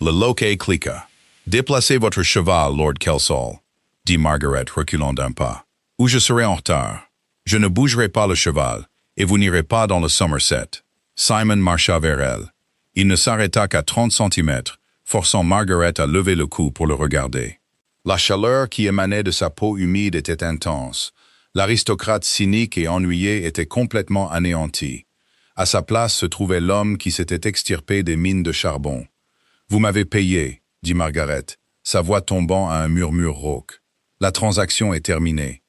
Speaker 1: Le loquet cliqua. « Déplacez votre cheval, Lord Kelsall, » dit Margaret reculant d'un pas. « Ou je serai en retard. Je ne bougerai pas le cheval, et vous n'irez pas dans le Somerset. » Simon marcha vers elle. Il ne s'arrêta qu'à 30 centimètres, forçant Margaret à lever le cou pour le regarder. La chaleur qui émanait de sa peau humide était intense. L'aristocrate cynique et ennuyé était complètement anéanti. À sa place se trouvait l'homme qui s'était extirpé des mines de charbon. « Vous m'avez payé, » dit Margaret, sa voix tombant à un murmure rauque. « La transaction est terminée.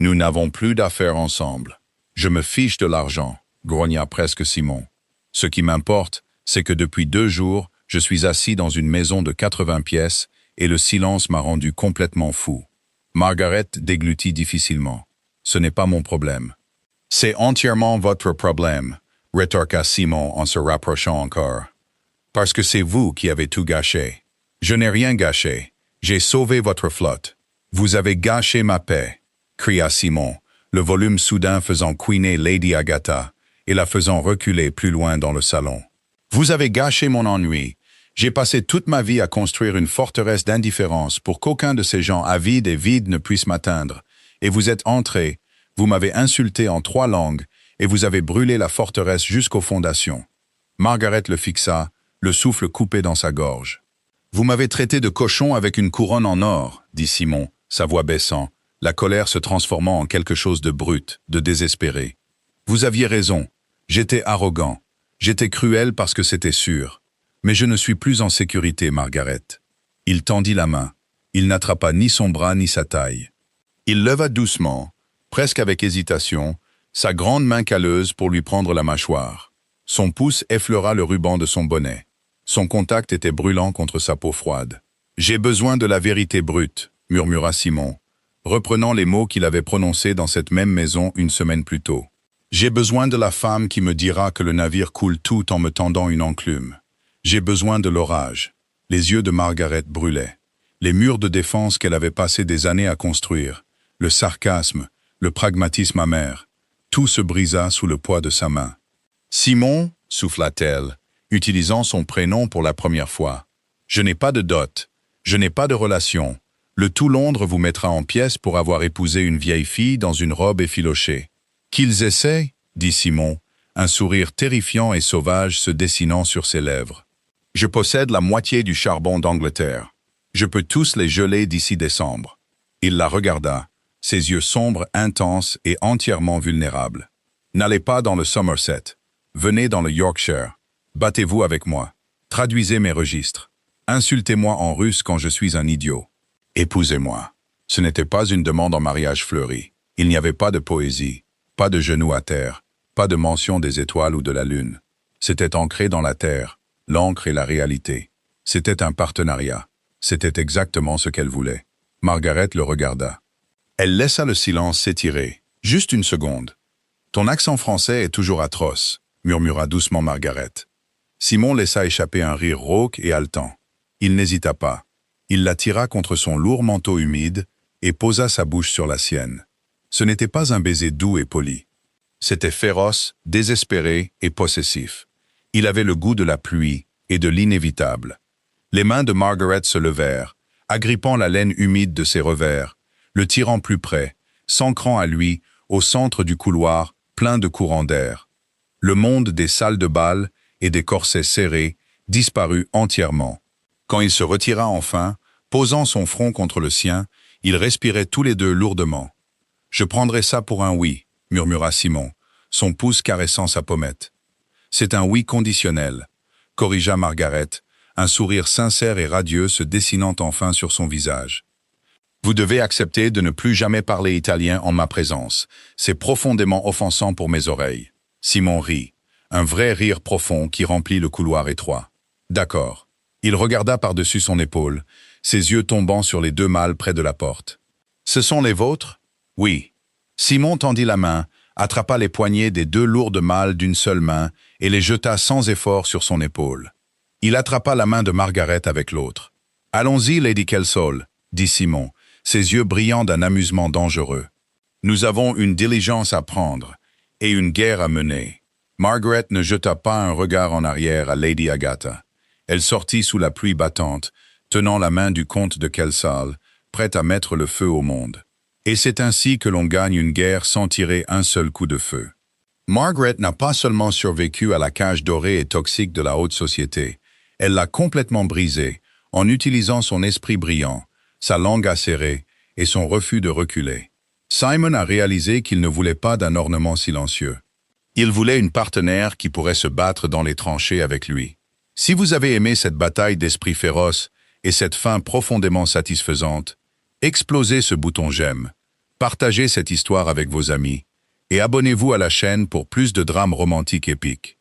Speaker 1: Nous n'avons plus d'affaires ensemble. Je me fiche de l'argent, » grogna presque Simon. « Ce qui m'importe, c'est que depuis 2 jours, je suis assis dans une maison de 80 pièces et le silence m'a rendu complètement fou. » Margaret déglutit difficilement. « Ce n'est pas mon problème. »« C'est entièrement votre problème, » rétorqua Simon en se rapprochant encore. « Parce que c'est vous qui avez tout gâché. » « Je n'ai rien gâché. J'ai sauvé votre flotte. »« Vous avez gâché ma paix, » cria Simon, le volume soudain faisant couiner Lady Agatha et la faisant reculer plus loin dans le salon. « Vous avez gâché mon ennui. J'ai passé toute ma vie à construire une forteresse d'indifférence pour qu'aucun de ces gens avides et vides ne puisse m'atteindre. Et vous êtes entré, vous m'avez insulté en 3 langues et vous avez brûlé la forteresse jusqu'aux fondations. » Margaret le fixa, le souffle coupé dans sa gorge. « Vous m'avez traité de cochon avec une couronne en or, » dit Simon, sa voix baissant, la colère se transformant en quelque chose de brut, de désespéré. « Vous aviez raison, j'étais arrogant, j'étais cruel parce que c'était sûr. Mais je ne suis plus en sécurité, Margaret. » Il tendit la main. Il n'attrapa ni son bras ni sa taille. Il leva doucement, presque avec hésitation, sa grande main calleuse pour lui prendre la mâchoire. Son pouce effleura le ruban de son bonnet. Son contact était brûlant contre sa peau froide. « J'ai besoin de la vérité brute, » murmura Simon, reprenant les mots qu'il avait prononcés dans cette même maison 1 semaine plus tôt. « J'ai besoin de la femme qui me dira que le navire coule tout en me tendant une enclume. J'ai besoin de l'orage. » Les yeux de Margaret brûlaient. Les murs de défense qu'elle avait passé des années à construire, le sarcasme, le pragmatisme amer, tout se brisa sous le poids de sa main. « Simon, » souffla-t-elle, utilisant son prénom pour la première fois. « Je n'ai pas de dot, je n'ai pas de relation. Le tout Londres vous mettra en pièces pour avoir épousé une vieille fille dans une robe effilochée. »« Qu'ils essaient, » dit Simon, un sourire terrifiant et sauvage se dessinant sur ses lèvres. « Je possède la moitié du charbon d'Angleterre. Je peux tous les geler d'ici décembre. » Il la regarda, ses yeux sombres, intenses et entièrement vulnérables. « N'allez pas dans le Somerset. Venez dans le Yorkshire. Battez-vous avec moi. Traduisez mes registres. Insultez-moi en russe quand je suis un idiot. Épousez-moi. » Ce n'était pas une demande en mariage fleuri. Il n'y avait pas de poésie, pas de genoux à terre, pas de mention des étoiles ou de la lune. C'était ancré dans la terre, l'encre et la réalité. C'était un partenariat. C'était exactement ce qu'elle voulait. Margaret le regarda. Elle laissa le silence s'étirer. Juste une seconde. Ton accent français est toujours atroce, murmura doucement Margaret. Simon laissa échapper un rire rauque et haletant. Il n'hésita pas. Il la tira contre son lourd manteau humide et posa sa bouche sur la sienne. Ce n'était pas un baiser doux et poli. C'était féroce, désespéré et possessif. Il avait le goût de la pluie et de l'inévitable. Les mains de Margaret se levèrent, agrippant la laine humide de ses revers, le tirant plus près, s'ancrant à lui, au centre du couloir, plein de courants d'air. Le monde des salles de bal et des corsets serrés disparut entièrement. Quand il se retira enfin, posant son front contre le sien, ils respiraient tous les deux lourdement. « Je prendrai ça pour un oui », murmura Simon, son pouce caressant sa pommette. « C'est un oui conditionnel », corrigea Margaret, un sourire sincère et radieux se dessinant enfin sur son visage. « Vous devez accepter de ne plus jamais parler italien en ma présence. C'est profondément offensant pour mes oreilles. » Simon rit, un vrai rire profond qui remplit le couloir étroit. « D'accord. » Il regarda par-dessus son épaule, ses yeux tombant sur les deux mâles près de la porte. « Ce sont les vôtres ?» ?»« Oui. » Simon tendit la main, attrapa les poignets des deux lourdes mâles d'une seule main et les jeta sans effort sur son épaule. Il attrapa la main de Margaret avec l'autre. « Allons-y, Lady Kelsall, » dit Simon, ses yeux brillants d'un amusement dangereux. « Nous avons une diligence à prendre et une guerre à mener. » Margaret ne jeta pas un regard en arrière à Lady Agatha. Elle sortit sous la pluie battante, tenant la main du comte de Kelsall, prête à mettre le feu au monde. Et c'est ainsi que l'on gagne une guerre sans tirer un seul coup de feu. Margaret n'a pas seulement survécu à la cage dorée et toxique de la haute société, elle l'a complètement brisée, en utilisant son esprit brillant, sa langue acérée et son refus de reculer. Simon a réalisé qu'il ne voulait pas d'un ornement silencieux. Il voulait une partenaire qui pourrait se battre dans les tranchées avec lui. Si vous avez aimé cette bataille d'esprit féroce et cette fin profondément satisfaisante, explosez ce bouton j'aime, partagez cette histoire avec vos amis et abonnez-vous à la chaîne pour plus de drames romantiques épiques.